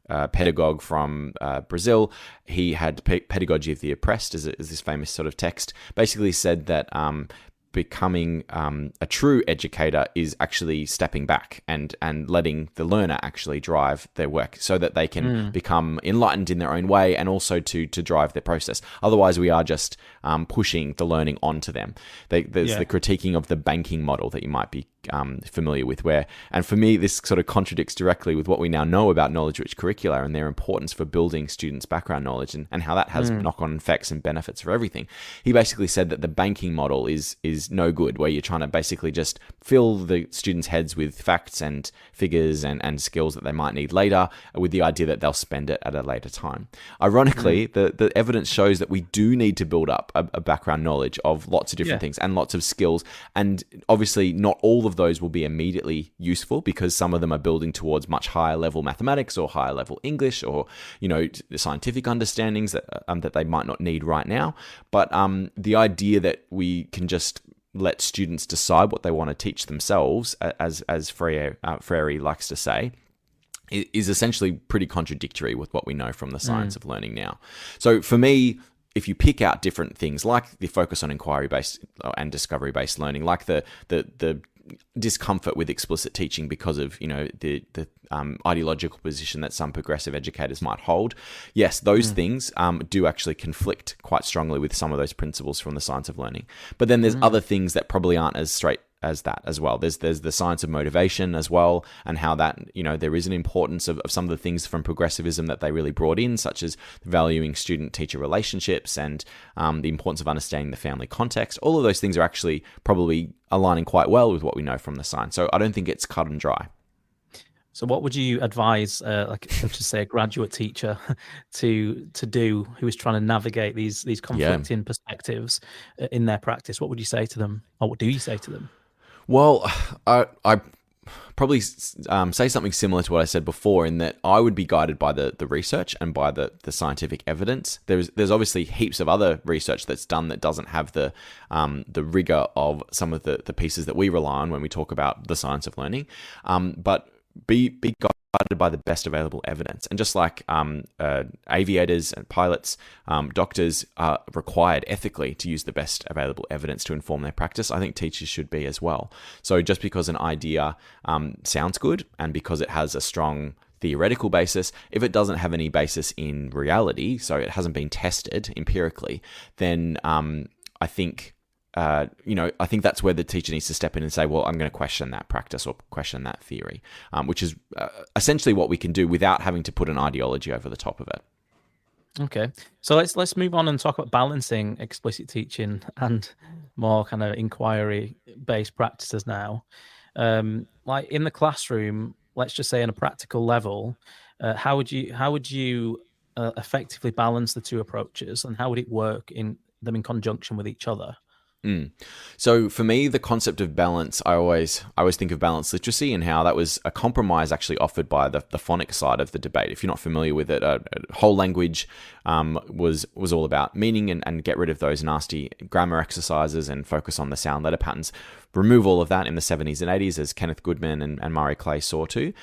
E: pedagogue from Brazil, he had Pedagogy of the Oppressed as this famous sort of text, basically said that becoming a true educator is actually stepping back and letting the learner actually drive their work so that they can become enlightened in their own way, and also to drive their process. Otherwise, we are just pushing the learning onto them. There's the critiquing of the banking model that you might be familiar with, and for me, this sort of contradicts directly with what we now know about knowledge-rich curricula and their importance for building students' background knowledge and how that has knock-on effects and benefits for everything. He basically said that the banking model is no good, where you're trying to basically just fill the students' heads with facts and figures and skills that they might need later, with the idea that they'll spend it at a later time. Ironically, the evidence shows that we do need to build up a background knowledge of lots of different things and lots of skills, and obviously not all of those will be immediately useful, because some of them are building towards much higher level mathematics or higher level English, or scientific understandings that they might not need right now. But the idea that we can just let students decide what they want to teach themselves, as Freire likes to say, is essentially pretty contradictory with what we know from the science of learning now. So for me, if you pick out different things like the focus on inquiry-based and discovery-based learning, like the discomfort with explicit teaching because of the ideological position that some progressive educators might hold, yes, those things do actually conflict quite strongly with some of those principles from the science of learning. But then there's other things that probably aren't as straight as that as well. There's the science of motivation as well, and how that there is an importance of some of the things from progressivism that they really brought in, such as valuing student-teacher relationships and the importance of understanding the family context. All of those things are actually probably aligning quite well with what we know from the science. So I don't think it's cut and dry.
D: So what would you advise, let's just say, a graduate teacher to do who is trying to navigate these conflicting perspectives in their practice? What would you say to them, or what do you say to them?
E: Well, I probably say something similar to what I said before, in that I would be guided by the research and by the scientific evidence. There's obviously heaps of other research that's done that doesn't have the rigor of some of the pieces that we rely on when we talk about the science of learning. But be guided by the best available evidence. And just like aviators and pilots, doctors are required ethically to use the best available evidence to inform their practice, I think teachers should be as well. So just because an idea sounds good, and because it has a strong theoretical basis, if it doesn't have any basis in reality, so it hasn't been tested empirically, then I think that's where the teacher needs to step in and say, well, I'm going to question that practice or question that theory, which is essentially what we can do without having to put an ideology over the top of it.
D: Okay, so let's move on and talk about balancing explicit teaching and more kind of inquiry-based practices now. Like in the classroom, let's just say on a practical level, how would you effectively balance the two approaches, and how would it work in conjunction with each other?
E: So for me, the concept of balance, I always think of balanced literacy and how that was a compromise actually offered by the phonics side of the debate. If you're not familiar with it, whole language was all about meaning and get rid of those nasty grammar exercises and focus on the sound letter patterns. Remove all of that in the 70s and 80s, as Kenneth Goodman and Murray Clay saw to.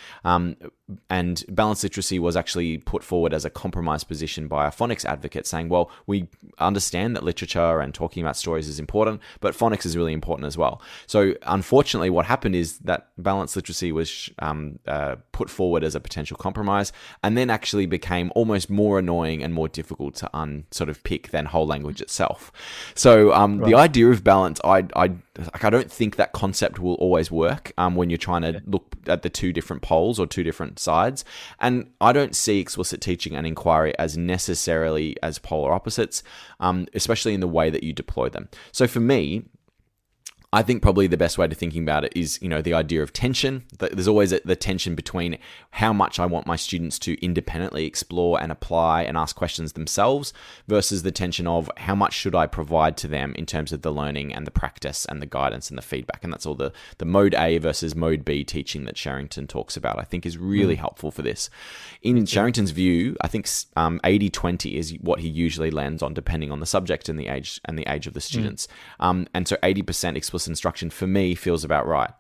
E: And balanced literacy was actually put forward as a compromise position by a phonics advocate, saying, well, we understand that literature and talking about stories is important, but phonics is really important as well. So unfortunately, what happened is that balanced literacy was put forward as a potential compromise, and then actually became almost more annoying and more difficult to sort of pick than whole language itself. So the idea of balance, I don't think that concept will always work when you're trying to look at the two different poles or two different sides. And I don't see explicit teaching and inquiry as necessarily as polar opposites, especially in the way that you deploy them. So for me, I think probably the best way to thinking about it is, the idea of tension. There's always the tension between how much I want my students to independently explore and apply and ask questions themselves versus the tension of how much should I provide to them in terms of the learning and the practice and the guidance and the feedback. And that's all the mode A versus mode B teaching that Sherrington talks about, I think is really helpful for this. In Sherrington's view, I think 80-20 is what he usually lands on depending on the subject and the age of the students. And so 80% explicit instruction for me feels about right.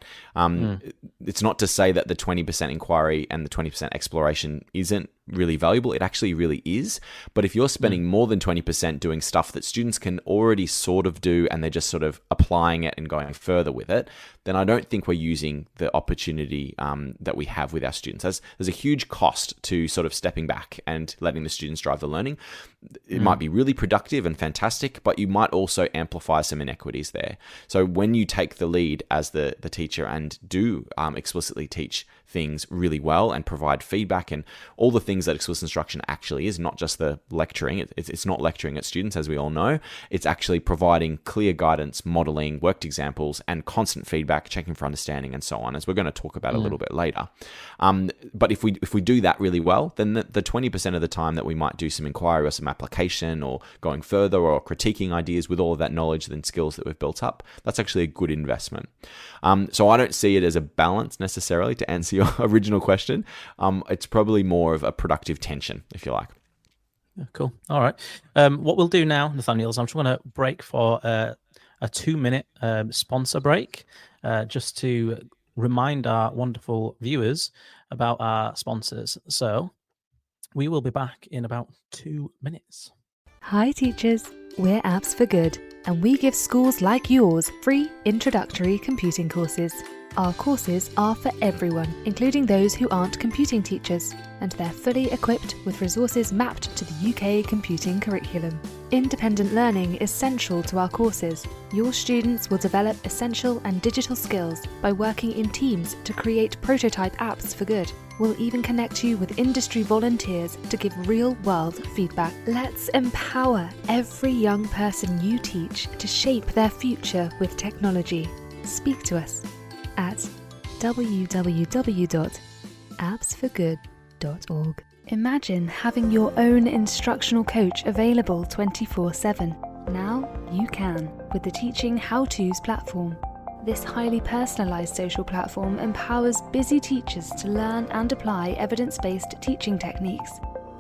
E: It's not to say that the 20% inquiry and the 20% exploration isn't really valuable. It actually really is. But if you're spending more than 20% doing stuff that students can already sort of do and they're just sort of applying it and going further with it, then I don't think we're using the opportunity that we have with our students. There's a huge cost to sort of stepping back and letting the students drive the learning. It might be really productive and fantastic, but you might also amplify some inequities there. So when you take the lead as the teacher and do explicitly teach things really well and provide feedback and all the things that explicit instruction actually is, not just the lecturing. It's not lecturing at students, as we all know. It's actually providing clear guidance, modeling, worked examples, and constant feedback, checking for understanding, and so on, as we're going to talk about a little bit later. But if we do that really well, then the 20% of the time that we might do some inquiry or some application or going further or critiquing ideas with all of that knowledge and skills that we've built up, that's actually a good investment. So I don't see it as a balance necessarily, to answer your original question. It's probably more of a productive tension, if you like.
D: Yeah, cool. All right. What we'll do now, Nathaniel, is I'm just going to break for a 2-minute sponsor break, just to remind our wonderful viewers about our sponsors. So we will be back in about 2 minutes.
B: Hi teachers, we're Apps for Good, and we give schools like yours free introductory computing courses. Our courses are for everyone, including those who aren't computing teachers, and they're fully equipped with resources mapped to the UK computing curriculum. Independent learning is central to our courses. Your students will develop essential and digital skills by working in teams to create prototype apps for good. We'll even connect you with industry volunteers to give real-world feedback. Let's empower every young person you teach to shape their future with technology. Speak to us at www.appsforgood.org. Imagine having your own instructional coach available 24/7. Now you can with the Teaching How-Tos platform. This highly personalized social platform empowers busy teachers to learn and apply evidence-based teaching techniques,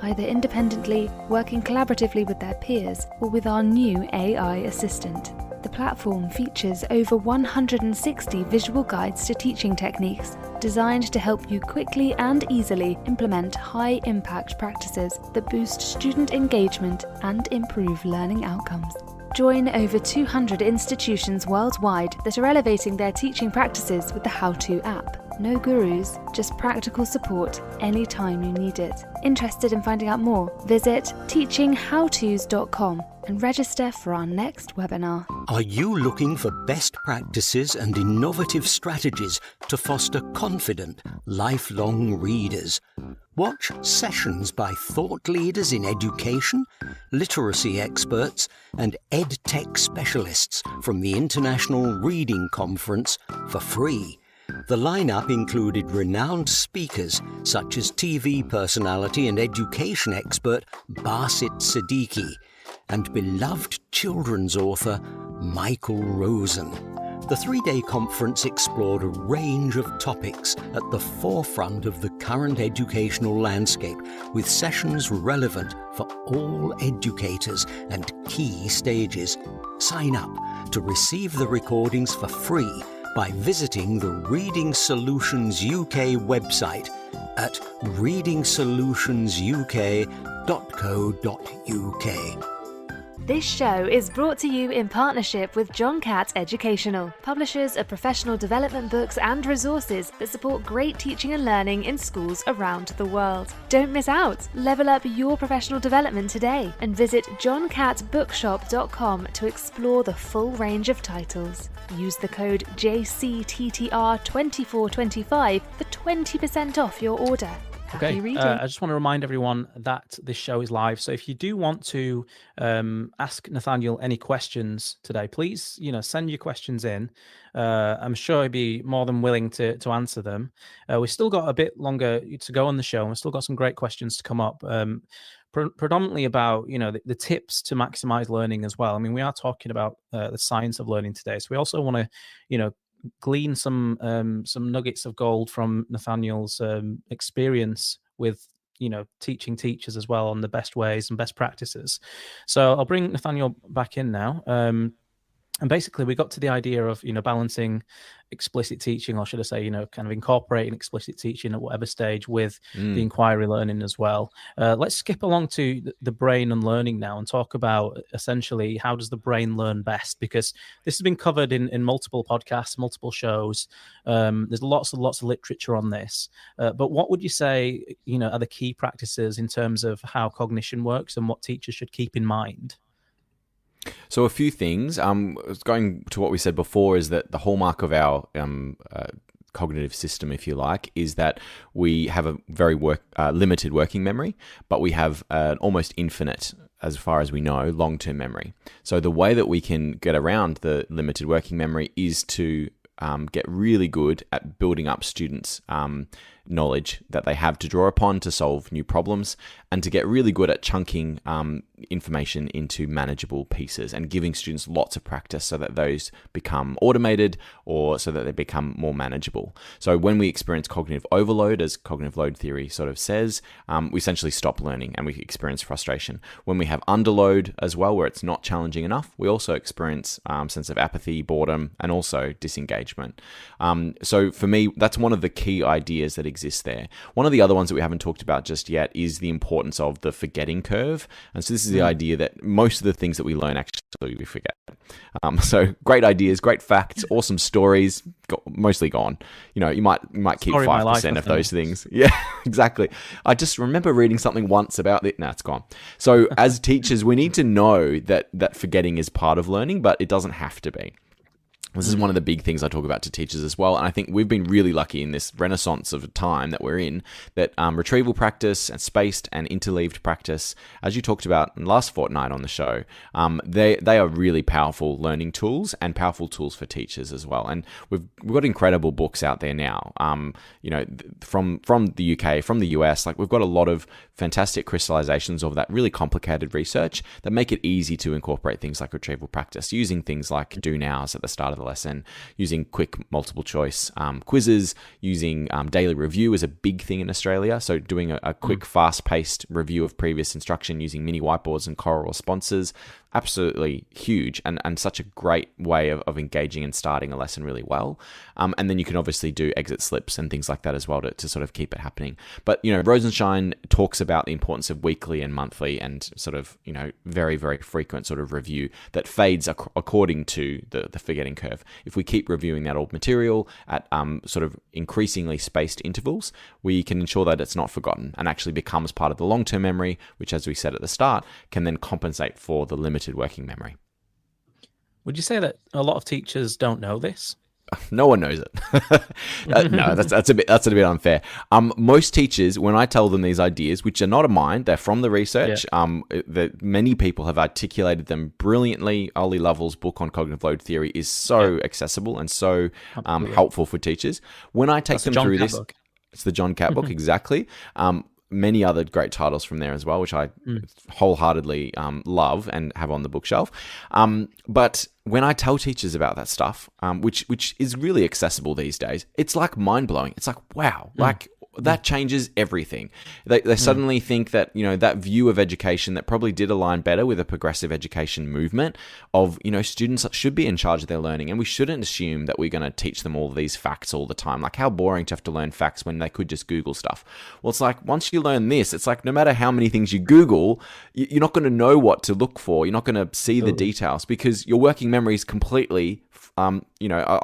B: either independently, working collaboratively with their peers, or with our new AI assistant. The platform features over 160 visual guides to teaching techniques, designed to help you quickly and easily implement high-impact practices that boost student engagement and improve learning outcomes. Join over 200 institutions worldwide that are elevating their teaching practices with the How-To app. No gurus, just practical support anytime you need it. Interested in finding out more? Visit teachinghowtos.com and register for our next webinar.
C: Are you looking for best practices and innovative strategies to foster confident, lifelong readers? Watch sessions by thought leaders in education, literacy experts, and EdTech specialists from the International Reading Conference for free. The lineup included renowned speakers such as TV personality and education expert Basit Siddiqui and beloved children's author Michael Rosen. The 3-day conference explored a range of topics at the forefront of the current educational landscape, with sessions relevant for all educators and key stages. Sign up to receive the recordings for free by visiting the Reading Solutions UK website at readingsolutions.uk.co.uk.
B: This show is brought to you in partnership with John Catt Educational, publishers of professional development books and resources that support great teaching and learning in schools around the world. Don't miss out! Level up your professional development today and visit johncattbookshop.com to explore the full range of titles. Use the code JCTTR2425 for 20% off your order. Happy reading.
D: I just want to remind everyone that this show is live. So if you do want to ask Nathaniel any questions today, please, send your questions in. I'm sure he'd be more than willing to answer them. We've still got a bit longer to go on the show, and we've still got some great questions to come up. Predominantly about the tips to maximize learning as well. I mean, we are talking about the science of learning today, so we also want to glean some nuggets of gold from Nathaniel's experience with teaching teachers as well on the best ways and best practices. So I'll bring Nathaniel back in now. And basically, we got to the idea of balancing explicit teaching, or should I say, kind of incorporating explicit teaching at whatever stage with the inquiry learning as well. Let's skip along to the brain and learning now and talk about essentially how does the brain learn best, because this has been covered in multiple podcasts, multiple shows. There's lots of literature on this. But what would you say, are the key practices in terms of how cognition works and what teachers should keep in mind?
E: So a few things. Going to what we said before is that the hallmark of our cognitive system, if you like, is that we have a very limited working memory, but we have an almost infinite, as far as we know, long-term memory. So the way that we can get around the limited working memory is to get really good at building up students' knowledge that they have to draw upon to solve new problems, and to get really good at chunking information into manageable pieces and giving students lots of practice so that those become automated or so that they become more manageable. So when we experience cognitive overload, as cognitive load theory sort of says, we essentially stop learning and we experience frustration. When we have underload as well, where it's not challenging enough, we also experience sense of apathy, boredom, and also disengagement. So for me, that's one of the key ideas that exists there. One of the other ones that we haven't talked about just yet is the importance of the forgetting curve. And so this is the idea that most of the things that we learn actually we forget. So great ideas, great facts, awesome stories, mostly gone. You might keep 5% of those things. Yeah, exactly. I just remember reading something once about it. No, it's gone. So as teachers, we need to know that forgetting is part of learning, but it doesn't have to be. This is one of the big things I talk about to teachers as well. And I think we've been really lucky in this renaissance of time that we're in, that retrieval practice and spaced and interleaved practice, as you talked about in last fortnight on the show, they are really powerful learning tools and powerful tools for teachers as well. And we've got incredible books out there now, from the UK, from the US. Like, we've got a lot of fantastic crystallizations of that really complicated research that make it easy to incorporate things like retrieval practice, using things like do nows at the start of the lesson, using quick multiple choice quizzes, using daily review is a big thing in Australia. So doing a quick, fast-paced review of previous instruction using mini whiteboards and choral responses, absolutely huge and such a great way of engaging and starting a lesson really well. And then you can obviously do exit slips and things like that as well to sort of keep it happening. But, Rosenshine talks about the importance of weekly and monthly and sort of, very, very frequent sort of review that fades according to the forgetting curve. If we keep reviewing that old material at sort of increasingly spaced intervals, we can ensure that it's not forgotten and actually becomes part of the long-term memory, which, as we said at the start, can then compensate for the limited working memory.
D: Would you say that a lot of teachers don't know this?
E: No one knows it. No, that's a bit unfair. Most teachers, when I tell them these ideas, which are not of mine, they're from the research, that many people have articulated them brilliantly. Ollie Lovell's book on cognitive load theory is so accessible and so helpful for teachers. When I take them through this, it's the John Catt book, exactly. Many other great titles from there as well, which I wholeheartedly love and have on the bookshelf. But when I tell teachers about that stuff, which is really accessible these days, it's like mind-blowing. It's like, wow, that changes everything. They suddenly think that, that view of education that probably did align better with a progressive education movement of, students should be in charge of their learning, and we shouldn't assume that we're going to teach them all these facts all the time. Like, how boring to have to learn facts when they could just Google stuff. Well, it's like, once you learn this, it's like no matter how many things you Google, you're not going to know what to look for. You're not going to see the details because your working memory is completely I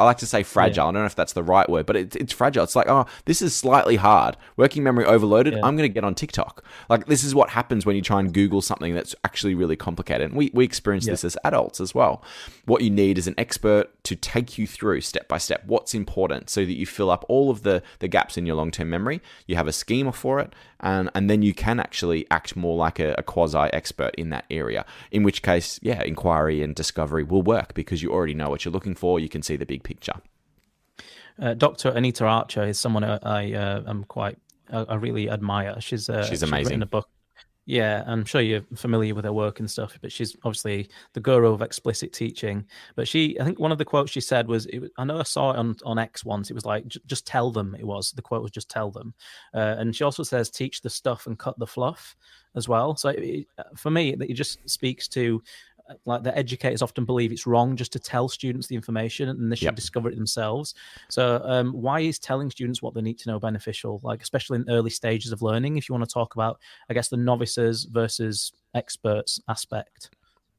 E: like to say fragile. I don't know if that's the right word, but it's fragile. It's like, oh, this is slightly hard. Working memory overloaded. I'm going to get on TikTok. Like, this is what happens when you try and Google something that's actually really complicated. And we experience this as adults as well. What you need is an expert to take you through step by step what's important so that you fill up all of the gaps in your long-term memory. You have a schema for it, and then you can actually act more like a quasi-expert in that area, in which case, inquiry and discovery will work because you already know what you're looking for. You can see the big picture.
D: Dr. Anita Archer is someone I really admire. She's
E: amazing.
D: Written a book. Yeah, I'm sure you're familiar with her work and stuff, but she's obviously the guru of explicit teaching. But I think one of the quotes she said was, I know I saw it on X once, it was like, just tell them. The quote was just tell them. And she also says, teach the stuff and cut the fluff as well. So for me, it just speaks to, like, the educators often believe it's wrong just to tell students the information and they should discover it themselves. So why is telling students what they need to know beneficial, like especially in early stages of learning, if you want to talk about, I guess, the novices versus experts aspect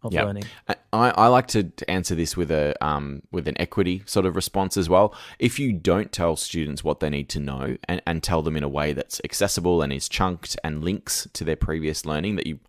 D: of learning?
E: I like to answer this with an equity sort of response as well. If you don't tell students what they need to know and tell them in a way that's accessible and is chunked and links to their previous learning that you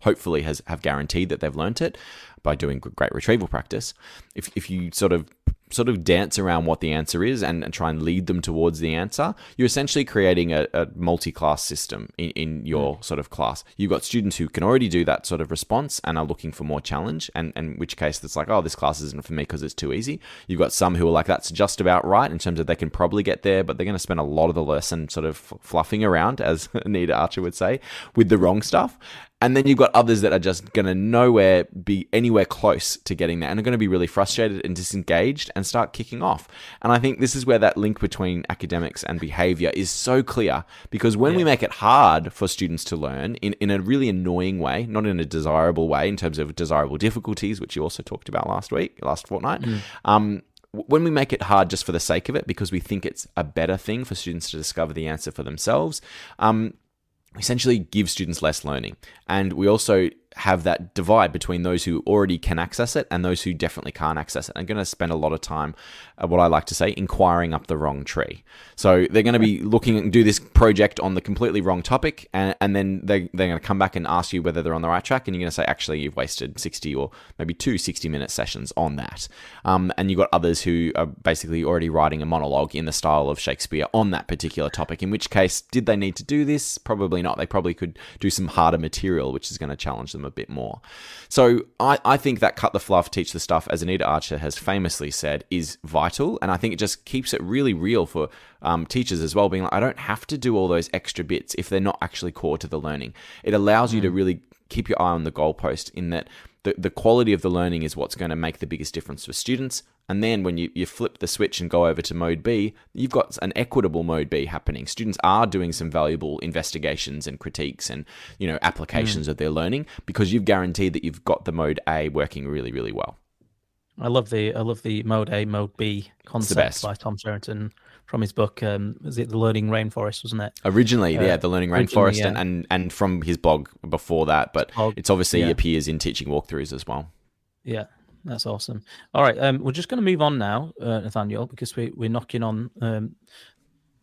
E: hopefully have guaranteed that they've learnt it by doing great retrieval practice. If you sort of dance around what the answer is and try and lead them towards the answer, you're essentially creating a multi-class system in your sort of class. You've got students who can already do that sort of response and are looking for more challenge, and in which case it's like, oh, this class isn't for me because it's too easy. You've got some who are like, that's just about right in terms of they can probably get there, but they're going to spend a lot of the lesson sort of fluffing around, as Anita Archer would say, with the wrong stuff. And then you've got others that are just going to be anywhere close to getting there and are going to be really frustrated and disengaged and start kicking off. And I think this is where that link between academics and behavior is so clear, because when we make it hard for students to learn in a really annoying way, not in a desirable way in terms of desirable difficulties, which you also talked about last fortnight, when we make it hard just for the sake of it, because we think it's a better thing for students to discover the answer for themselves, essentially give students less learning. And we also have that divide between those who already can access it and those who definitely can't access it. I'm going to spend a lot of time, what I like to say, inquiring up the wrong tree. So they're going to be looking and do this project on the completely wrong topic, and then they're going to come back and ask you whether they're on the right track, and you're going to say, actually, you've wasted 60 or maybe 2 60-minute sessions on that. And you've got others who are basically already writing a monologue in the style of Shakespeare on that particular topic, in which case, did they need to do this? Probably not. They probably could do some harder material, which is going to challenge them a bit more. So I think that cut the fluff, teach the stuff, as Anita Archer has famously said, is vital. And I think it just keeps it really real for teachers as well, being like, I don't have to do all those extra bits if they're not actually core to the learning. It allows you to really keep your eye on the goalpost, in that the quality of the learning is what's going to make the biggest difference for students. And then when you flip the switch and go over to mode B, you've got an equitable mode B happening. Students are doing some valuable investigations and critiques and, applications of their learning, because you've guaranteed that you've got the mode A working really, really well.
D: I love the mode A, mode B concept by Tom Sherrington from his book. Was it The Learning Rainforest, wasn't it?
E: Originally, The Learning Rainforest, and from his blog before that, but it's obviously appears in Teaching Walkthroughs as well. Yeah.
D: That's awesome. All right, we're just going to move on now, Nathaniel, because we're knocking on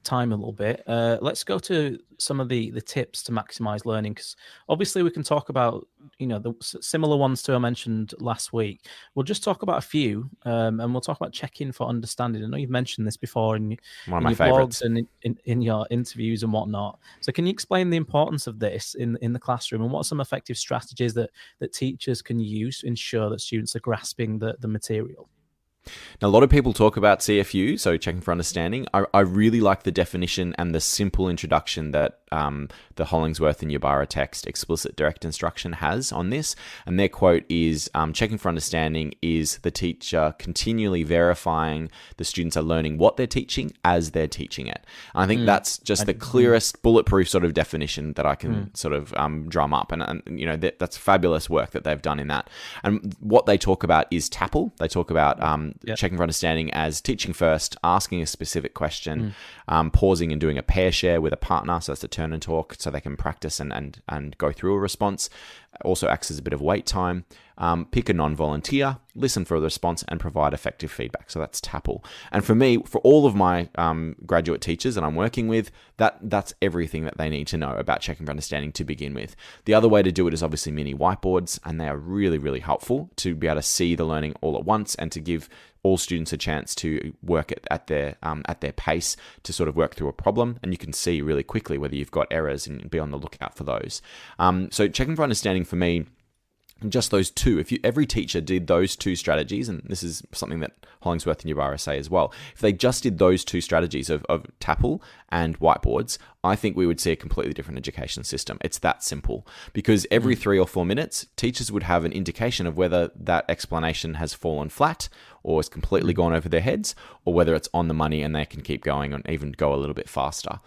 D: time a little bit. Let's go to some of the tips to maximize learning, because obviously we can talk about the similar ones to I mentioned last week. We'll just talk about a few, and we'll talk about checking for understanding. I know you've mentioned this before in your blogs and in your interviews and whatnot. So can you explain the importance of this in the classroom, and what are some effective strategies that teachers can use to ensure that students are grasping the material?
E: Now, a lot of people talk about CFU, so checking for understanding. I really like the definition and the simple introduction that the Hollingsworth and Ybarra text explicit direct instruction has on this. And their quote is, checking for understanding is the teacher continually verifying the students are learning what they're teaching as they're teaching it. And I think that's just the clearest bulletproof sort of definition that I can sort of drum up. And that's fabulous work that they've done in that. And what they talk about is TAPL. They talk about checking for understanding as teaching first, asking a specific question, pausing and doing a pair share with a partner, so that's a turn and talk, so they can practice and go through a response. Also acts as a bit of wait time. pick a non-volunteer, listen for a response, and provide effective feedback. So that's TAPL. And for me, for all of my graduate teachers that I'm working with, that's everything that they need to know about checking for understanding to begin with. The other way to do it is obviously mini whiteboards, and they are really, really helpful to be able to see the learning all at once and to give all students a chance to work at their pace to sort of work through a problem, and you can see really quickly whether you've got errors and be on the lookout for those. So checking for understanding for me, just those two. If every teacher did those two strategies, and this is something that Hollingsworth and Ybarra say as well, if they just did those two strategies of TAPL and whiteboards, I think we would see a completely different education system. It's that simple, because every 3 or 4 minutes, teachers would have an indication of whether that explanation has fallen flat or has completely gone over their heads, or whether it's on the money and they can keep going and even go a little bit faster.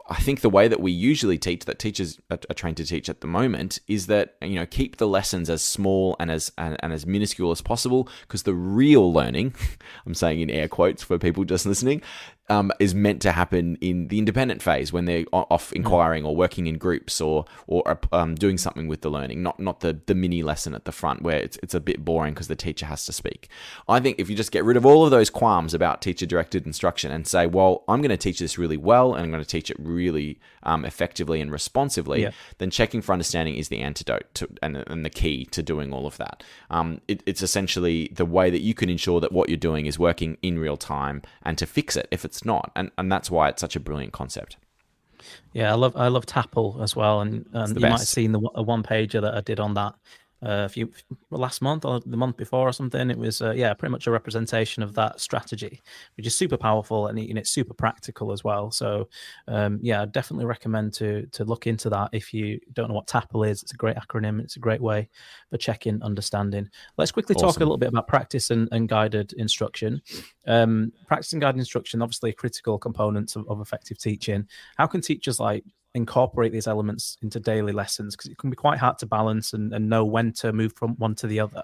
E: I think the way that we usually teach, that teachers are trained to teach at the moment, is that, keep the lessons as small and as minuscule as possible, because the real learning, I'm saying in air quotes for people just listening, is meant to happen in the independent phase when they're off inquiring or working in groups or doing something with the learning, not the mini lesson at the front where it's a bit boring because the teacher has to speak. I think if you just get rid of all of those qualms about teacher-directed instruction and say, well, I'm going to teach this really well and I'm going to teach it really effectively and responsively, then checking for understanding is the antidote to, and the key to doing all of that. It's essentially the way that you can ensure that what you're doing is working in real time and to fix it if it's not, and that's why it's such a brilliant concept.
D: Yeah, I love TAPL as well, and you might have seen a one pager that I did on that last month or the month before or something. It was pretty much a representation of that strategy, which is super powerful, and it's super practical as well. So I definitely recommend to look into that if you don't know what TAPL is. It's a great acronym. It's a great way for checking understanding. Let's quickly talk a little bit about practice and guided instruction. Practice and guided instruction, obviously a critical component of effective teaching. How can teachers incorporate these elements into daily lessons, because it can be quite hard to balance and know when to move from one to the other?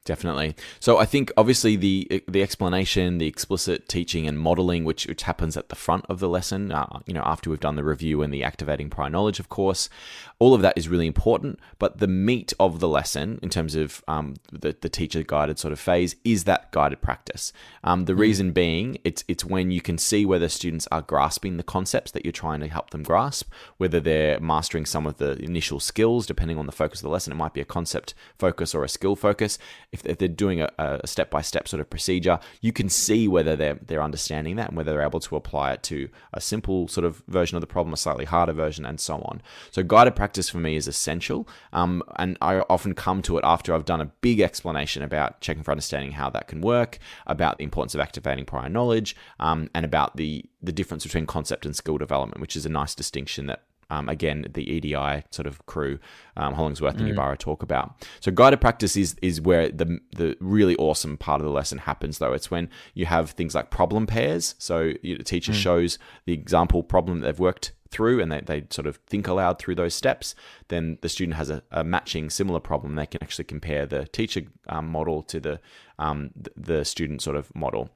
E: Definitely. So I think obviously the explanation, the explicit teaching and modeling, which happens at the front of the lesson, after we've done the review and the activating prior knowledge, of course, all of that is really important. But the meat of the lesson, in terms of the teacher guided sort of phase, is that guided practice. The reason being, it's when you can see whether students are grasping the concepts that you're trying to help them grasp, whether they're mastering some of the initial skills, depending on the focus of the lesson. It might be a concept focus or a skill focus. If they're doing a step-by-step sort of procedure, you can see whether they're understanding that and whether they're able to apply it to a simple sort of version of the problem, a slightly harder version, and so on. So guided practice for me is essential, and I often come to it after I've done a big explanation about checking for understanding how that can work, about the importance of activating prior knowledge, and about the difference between concept and skill development, which is a nice distinction that again, the EDI sort of crew, Hollingsworth and Ybarra talk about. So guided practice is where the really awesome part of the lesson happens, though. It's when you have things like problem pairs. So the teacher shows the example problem that they've worked through, and they sort of think aloud through those steps. Then the student has a matching similar problem. They can actually compare the teacher model to the student sort of model.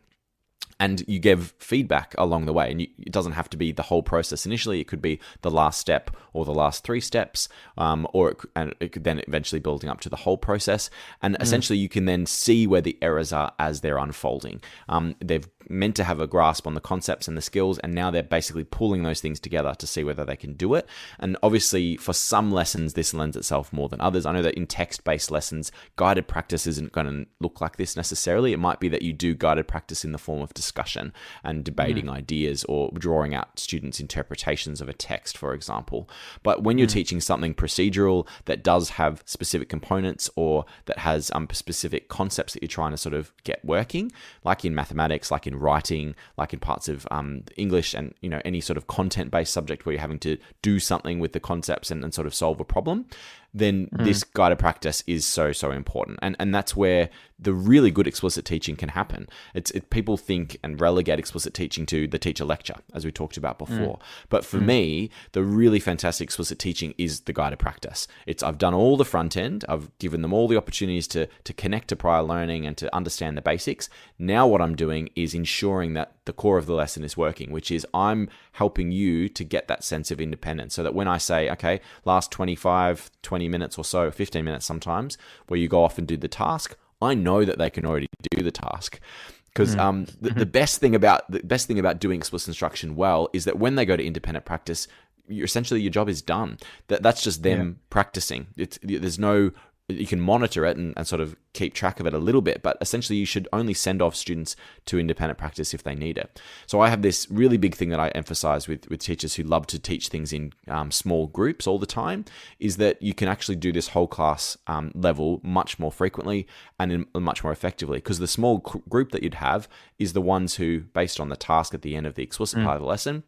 E: And you give feedback along the way, and it doesn't have to be the whole process initially. It could be the last step or the last 3 steps, or it could then eventually building up to the whole process. And essentially, you can then see where the errors are as they're unfolding. They've meant to have a grasp on the concepts and the skills, and now they're basically pulling those things together to see whether they can do it. And obviously, for some lessons, this lends itself more than others. I know that in text-based lessons, guided practice isn't going to look like this necessarily. It might be that you do guided practice in the form of discussion and debating ideas, or drawing out students' interpretations of a text, for example. But when you're teaching something procedural that does have specific components, or that has specific concepts that you're trying to sort of get working, like in mathematics, like in writing, like in parts of English, and any sort of content-based subject where you're having to do something with the concepts and sort of solve a problem, then this guided practice is so important. And that's where the really good explicit teaching can happen. People think and relegate explicit teaching to the teacher lecture, as we talked about before. But for me, the really fantastic explicit teaching is the guided practice. I've done all the front end. I've given them all the opportunities to connect to prior learning and to understand the basics. Now what I'm doing is ensuring that the core of the lesson is working, which is I'm helping you to get that sense of independence, so that when I say, okay, last 25, 20 20 minutes or so, 15 minutes sometimes, where you go off and do the task, I know that they can already do the task. Because the best thing about doing explicit instruction well is that when they go to independent practice, essentially your job is done. That's just them practicing. There's no, you can monitor it and sort of keep track of it a little bit, but essentially you should only send off students to independent practice if they need it. So I have this really big thing that I emphasize with teachers who love to teach things in small groups all the time, is that you can actually do this whole class level much more frequently and much more effectively, because the small group that you'd have is the ones who, based on the task at the end of the explicit part of the lesson,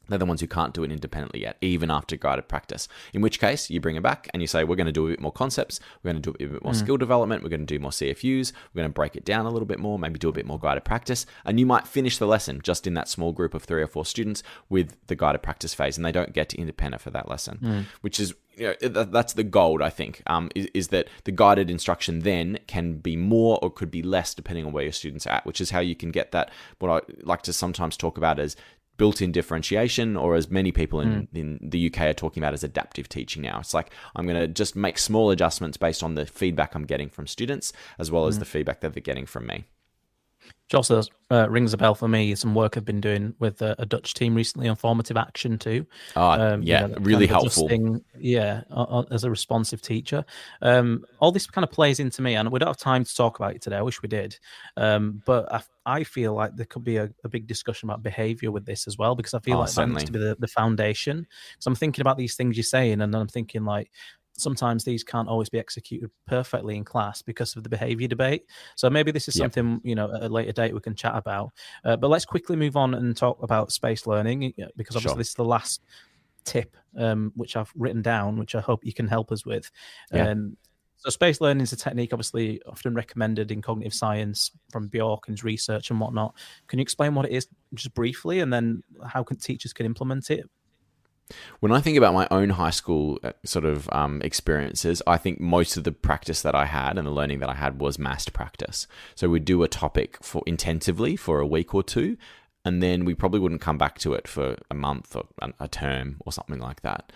E: they're the ones who can't do it independently yet, even after guided practice. In which case, you bring them back and you say, we're going to do a bit more concepts, we're going to do a bit more skill development, we're going to do more CFUs, we're going to break it down a little bit more, maybe do a bit more guided practice, and you might finish the lesson just in that small group of 3 or 4 students with the guided practice phase, and they don't get to independent for that lesson, which is, that's the gold, I think, is that the guided instruction then can be more or could be less depending on where your students are at, which is how you can get that, what I like to sometimes talk about as built-in differentiation, or as many people in the UK are talking about as adaptive teaching now. It's like, I'm going to just make small adjustments based on the feedback I'm getting from students, as well as the feedback that they're getting from me.
D: Which also rings a bell for me. Some work I've been doing with a Dutch team recently on formative action too.
E: Really helpful.
D: As a responsive teacher. All this kind of plays into me, and we don't have time to talk about it today. I wish we did. But I feel like there could be a big discussion about behavior with this as well, because I feel like that needs to be the foundation. So I'm thinking about these things you're saying, and then I'm thinking like, sometimes these can't always be executed perfectly in class because of the behavior debate. So maybe this is something, at a later date we can chat about. But let's quickly move on and talk about spaced learning, because obviously this is the last tip, which I've written down, which I hope you can help us with. So spaced learning is a technique obviously often recommended in cognitive science from Bjorken's research and whatnot. Can you explain what it is just briefly, and then how teachers can implement it?
E: When I think about my own high school sort of experiences, I think most of the practice that I had and the learning that I had was massed practice. So we'd do a topic intensively for a week or two, and then we probably wouldn't come back to it for a month or a term or something like that.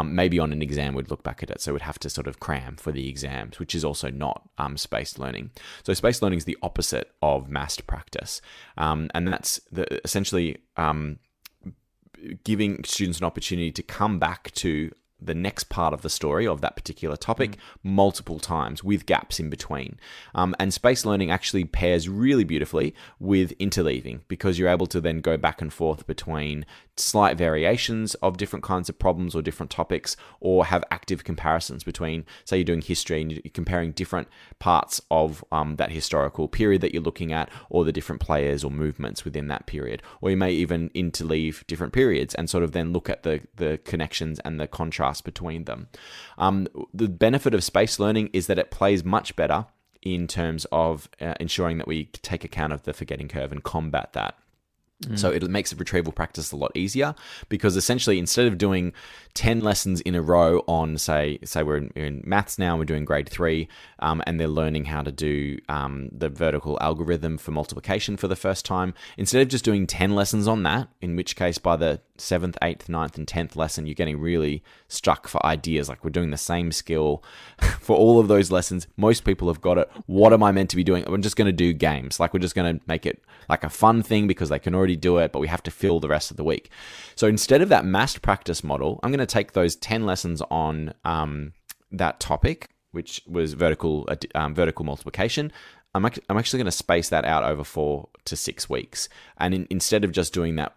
E: Maybe on an exam we'd look back at it, so we'd have to sort of cram for the exams, which is also not spaced learning. So spaced learning is the opposite of massed practice, and that's essentially giving students an opportunity to come back to the next part of the story of that particular topic multiple times with gaps in between. And spaced learning actually pairs really beautifully with interleaving, because you're able to then go back and forth between slight variations of different kinds of problems or different topics, or have active comparisons between, say you're doing history and you're comparing different parts of that historical period that you're looking at, or the different players or movements within that period. Or you may even interleave different periods and sort of then look at the connections and the contrast between them. The benefit of spaced learning is that it plays much better in terms of ensuring that we take account of the forgetting curve and combat that. So it makes the retrieval practice a lot easier, because essentially instead of doing 10 lessons in a row on, say we're in maths now, we're doing grade 3, and they're learning how to do the vertical algorithm for multiplication for the first time, instead of just doing 10 lessons on that, in which case by the 7th, 8th, 9th, and 10th lesson, you're getting really struck for ideas. Like, we're doing the same skill for all of those lessons. Most people have got it. What am I meant to be doing? I'm just going to do games. Like, we're just going to make it like a fun thing because they can already do it, but we have to fill the rest of the week. So instead of that massed practice model, I'm going to take those 10 lessons on that topic, which was vertical multiplication. I'm actually going to space that out over 4 to 6 weeks. And instead of just doing that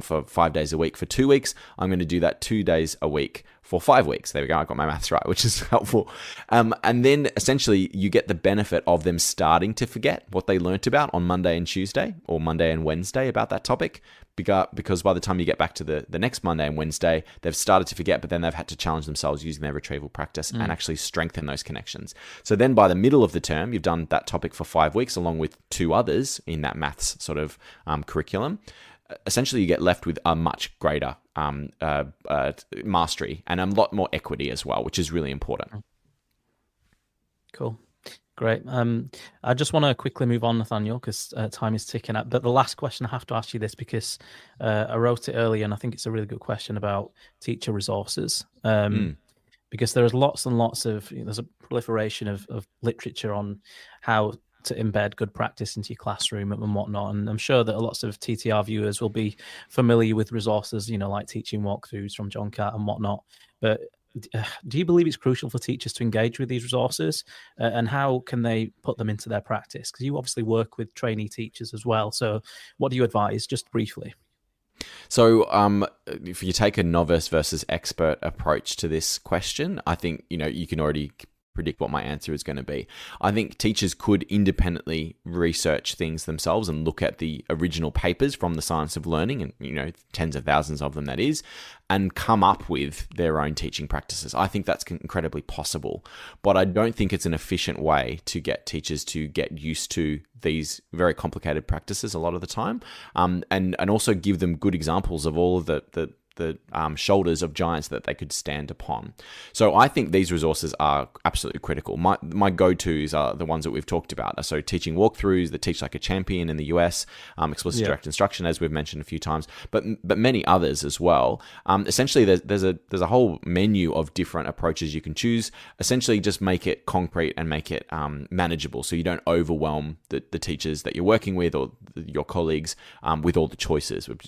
E: for 5 days a week for 2 weeks, I'm going to do that 2 days a week for 5 weeks. There we go. I got my maths right, which is helpful. And then essentially you get the benefit of them starting to forget what they learnt about on Monday and Tuesday, or Monday and Wednesday about that topic, because by the time you get back to the next Monday and Wednesday, they've started to forget, but then they've had to challenge themselves using their retrieval practice and actually strengthen those connections. So then by the middle of the term, you've done that topic for 5 weeks along with 2 others in that maths sort of curriculum. Essentially, you get left with a much greater mastery and a lot more equity as well, which is really important.
D: Cool. Great. I just want to quickly move on, Nathaniel, because time is ticking up. But the last question, I have to ask you this because I wrote it earlier, and I think it's a really good question about teacher resources. because there's lots and lots of, there's a proliferation of literature on how to embed good practice into your classroom and whatnot. And I'm sure that lots of TTR viewers will be familiar with resources, like teaching walkthroughs from John Catt and whatnot. But do you believe it's crucial for teachers to engage with these resources, and how can they put them into their practice? Because you obviously work with trainee teachers as well. So what do you advise, just briefly?
E: So if you take a novice versus expert approach to this question, I think, you can already predict what my answer is going to be. I think teachers could independently research things themselves and look at the original papers from the Science of Learning, and tens of thousands of them that is, and come up with their own teaching practices. I think that's incredibly possible, but I don't think it's an efficient way to get teachers to get used to these very complicated practices a lot of the time, and also give them good examples of all of the shoulders of giants that they could stand upon. So I think these resources are absolutely critical. My go-tos are the ones that we've talked about. So teaching walkthroughs, the Teach Like a Champion in the US, explicit direct instruction, as we've mentioned a few times, but many others as well. Essentially, there's a whole menu of different approaches you can choose. Essentially, just make it concrete and make it manageable, so you don't overwhelm the teachers that you're working with or your colleagues with all the choices, with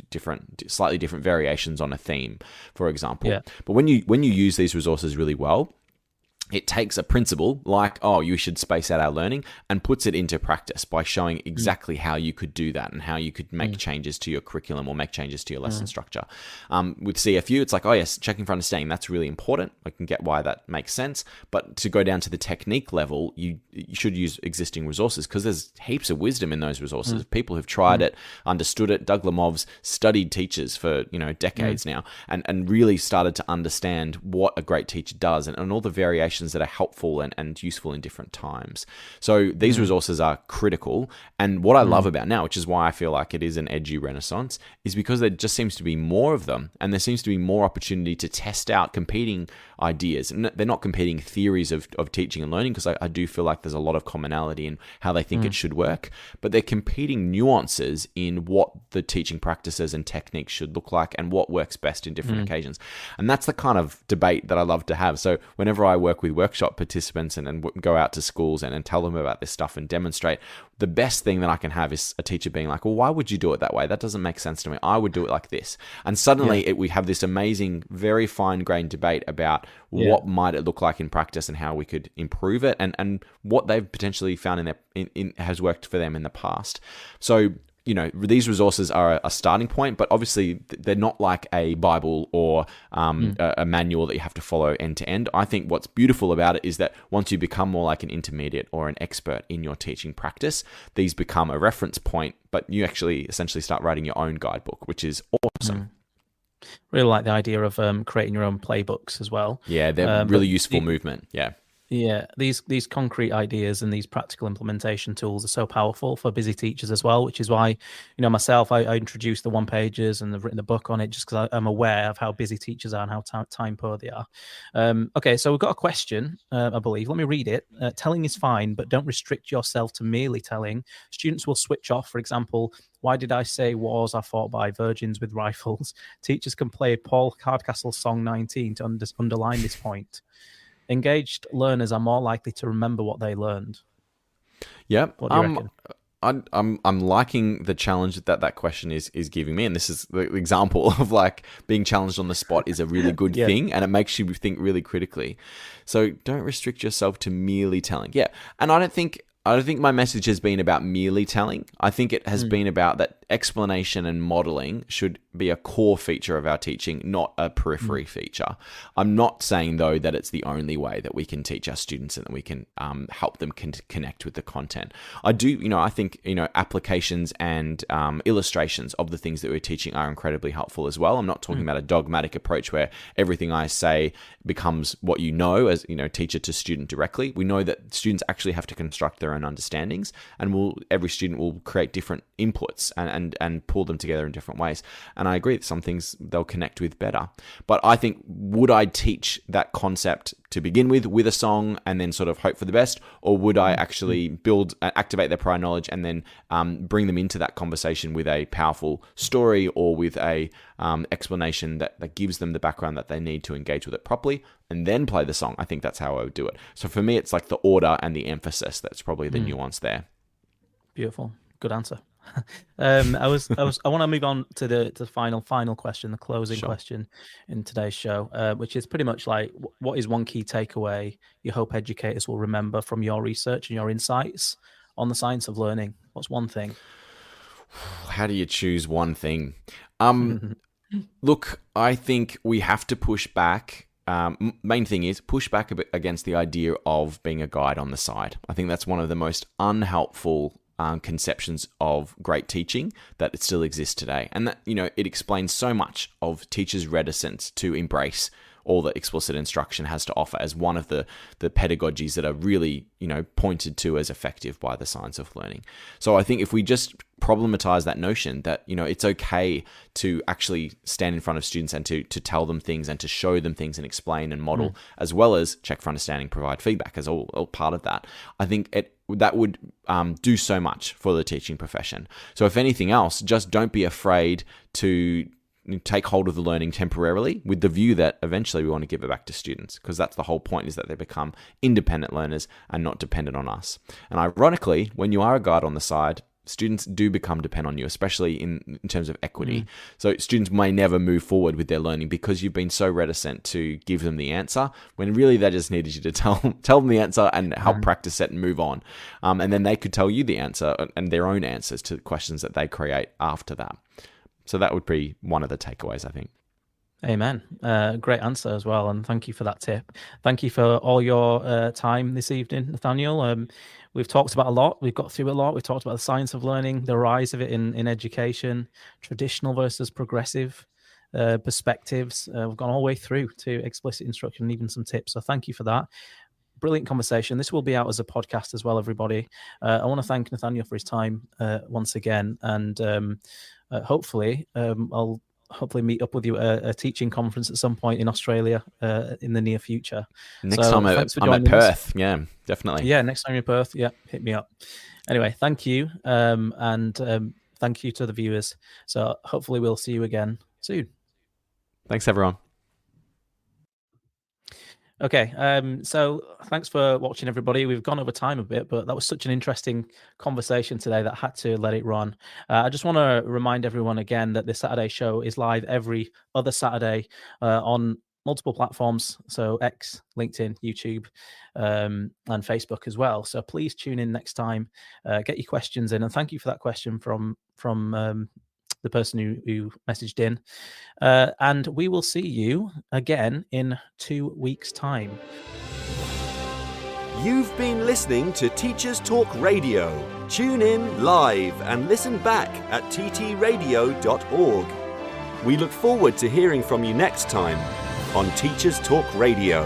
E: slightly different variations on a theme, for example. Yeah. But when you use these resources really well, it takes a principle like, you should space out our learning, and puts it into practice by showing exactly how you could do that and how you could make changes to your curriculum or make changes to your lesson structure. With CFU, it's like, yes, checking for understanding, that's really important. I can get why that makes sense. But to go down to the technique level, you should use existing resources, because there's heaps of wisdom in those resources. People who've tried it, understood it. Doug Lemov's studied teachers for decades now, and really started to understand what a great teacher does and all the variations that are helpful and useful in different times. So these resources are critical. And what I love about now, which is why I feel like it is an edu renaissance, is because there just seems to be more of them, and there seems to be more opportunity to test out competing ideas. And they're not competing theories of teaching and learning, because I do feel like there's a lot of commonality in how they think it should work, but they're competing nuances in what the teaching practices and techniques should look like and what works best in different occasions. And that's the kind of debate that I love to have. So whenever I work with workshop participants and go out to schools and tell them about this stuff and demonstrate, the best thing that I can have is a teacher being like, well, why would you do it that way? That doesn't make sense to me. I would do it like this. And suddenly we have this amazing, very fine-grained debate about what might it look like in practice and how we could improve it, and what they've potentially found has worked for them in the past. So these resources are a starting point, but obviously they're not like a Bible or a manual that you have to follow end to end. I think what's beautiful about it is that once you become more like an intermediate or an expert in your teaching practice, these become a reference point, but you actually essentially start writing your own guidebook, which is awesome.
D: Really like the idea of creating your own playbooks as well.
E: Yeah, they're really useful movement. Yeah.
D: Yeah, these concrete ideas and these practical implementation tools are so powerful for busy teachers as well, which is why, myself, I introduced the one pagers and I've written a book on it just because I'm aware of how busy teachers are and how time poor they are. Okay, so we've got a question, I believe. Let me read it. Telling is fine, but don't restrict yourself to merely telling. Students will switch off. For example, why did I say wars are fought by virgins with rifles? Teachers can play Paul Hardcastle's Song 19 to underline this point. Engaged learners are more likely to remember what they learned.
E: Yeah.
D: What do you reckon?
E: I'm liking the challenge that question is giving me, and this is the example of like being challenged on the spot is a really good thing, and it makes you think really critically. So don't restrict yourself to merely telling. Yeah, and I don't think my message has been about merely telling. I think it has been about that explanation and modeling should be a core feature of our teaching, not a periphery feature. I'm not saying, though, that it's the only way that we can teach our students and that we can help them connect with the content. I think applications and illustrations of the things that we're teaching are incredibly helpful as well. I'm not talking about a dogmatic approach where everything I say becomes what as teacher to student directly. We know that students actually have to construct their own understandings, and every student will create different inputs and pull them together in different ways. And I agree that some things they'll connect with better. But I think, would I teach that concept to begin with a song and then sort of hope for the best? Or would I actually activate their prior knowledge and then bring them into that conversation with a powerful story or with a explanation that gives them the background that they need to engage with it properly, and then play the song? I think that's how I would do it. So for me, it's like the order and the emphasis that's probably the nuance there.
D: Beautiful. Good answer. I want to move on to the final question, the closing question in today's show, which is pretty much like, what is one key takeaway you hope educators will remember from your research and your insights on the science of learning? What's one thing?
E: How do you choose one thing? Look, I think we have to push back. Main thing is push back a bit against the idea of being a guide on the side. I think that's one of the most unhelpful conceptions of great teaching that it still exists today. And that, it explains so much of teachers' reticence to embrace all that explicit instruction has to offer as one of the pedagogies that are really, pointed to as effective by the science of learning. So I think if we just problematize that notion that, it's okay to actually stand in front of students and to tell them things and to show them things and explain and model, as well as check for understanding, provide feedback as all part of that, I think that would do so much for the teaching profession. So if anything else, just don't be afraid to take hold of the learning temporarily with the view that eventually we want to give it back to students, because that's the whole point, is that they become independent learners and not dependent on us. And ironically, when you are a guide on the side, students do become dependent on you, especially in terms of equity. So students may never move forward with their learning because you've been so reticent to give them the answer, when really they just needed you to tell them the answer and help practice it and move on. And then they could tell you the answer and their own answers to the questions that they create after that. So that would be one of the takeaways, I think.
D: Amen. Great answer as well. And thank you for that tip. Thank you for all your time this evening, Nathaniel. We've talked about a lot. We've got through a lot. We've talked about the science of learning, the rise of it in education, traditional versus progressive perspectives. We've gone all the way through to explicit instruction and even some tips. So thank you for that. Brilliant conversation. This will be out as a podcast as well, everybody. I want to thank Nathaniel for his time once again. And hopefully I'll meet up with you at a teaching conference at some point in Australia in the near future.
E: Next time I'm at Perth. Yeah, definitely.
D: Yeah, next time you're in Perth. Yeah, hit me up. Anyway, thank you. And thank you to the viewers. So hopefully we'll see you again soon.
E: Thanks, everyone.
D: Okay, so thanks for watching, everybody. We've gone over time a bit, but that was such an interesting conversation today that I had to let it run. I just want to remind everyone again that the Saturday show is live every other Saturday on multiple platforms, so X, LinkedIn, YouTube, and Facebook as well. So please tune in next time, get your questions in, and thank you for that question from the person who messaged in, and we will see you again in 2 weeks' time.
F: You've been listening to Teachers Talk Radio. Tune in live and listen back at ttradio.org. We look forward to hearing from you next time on Teachers Talk Radio.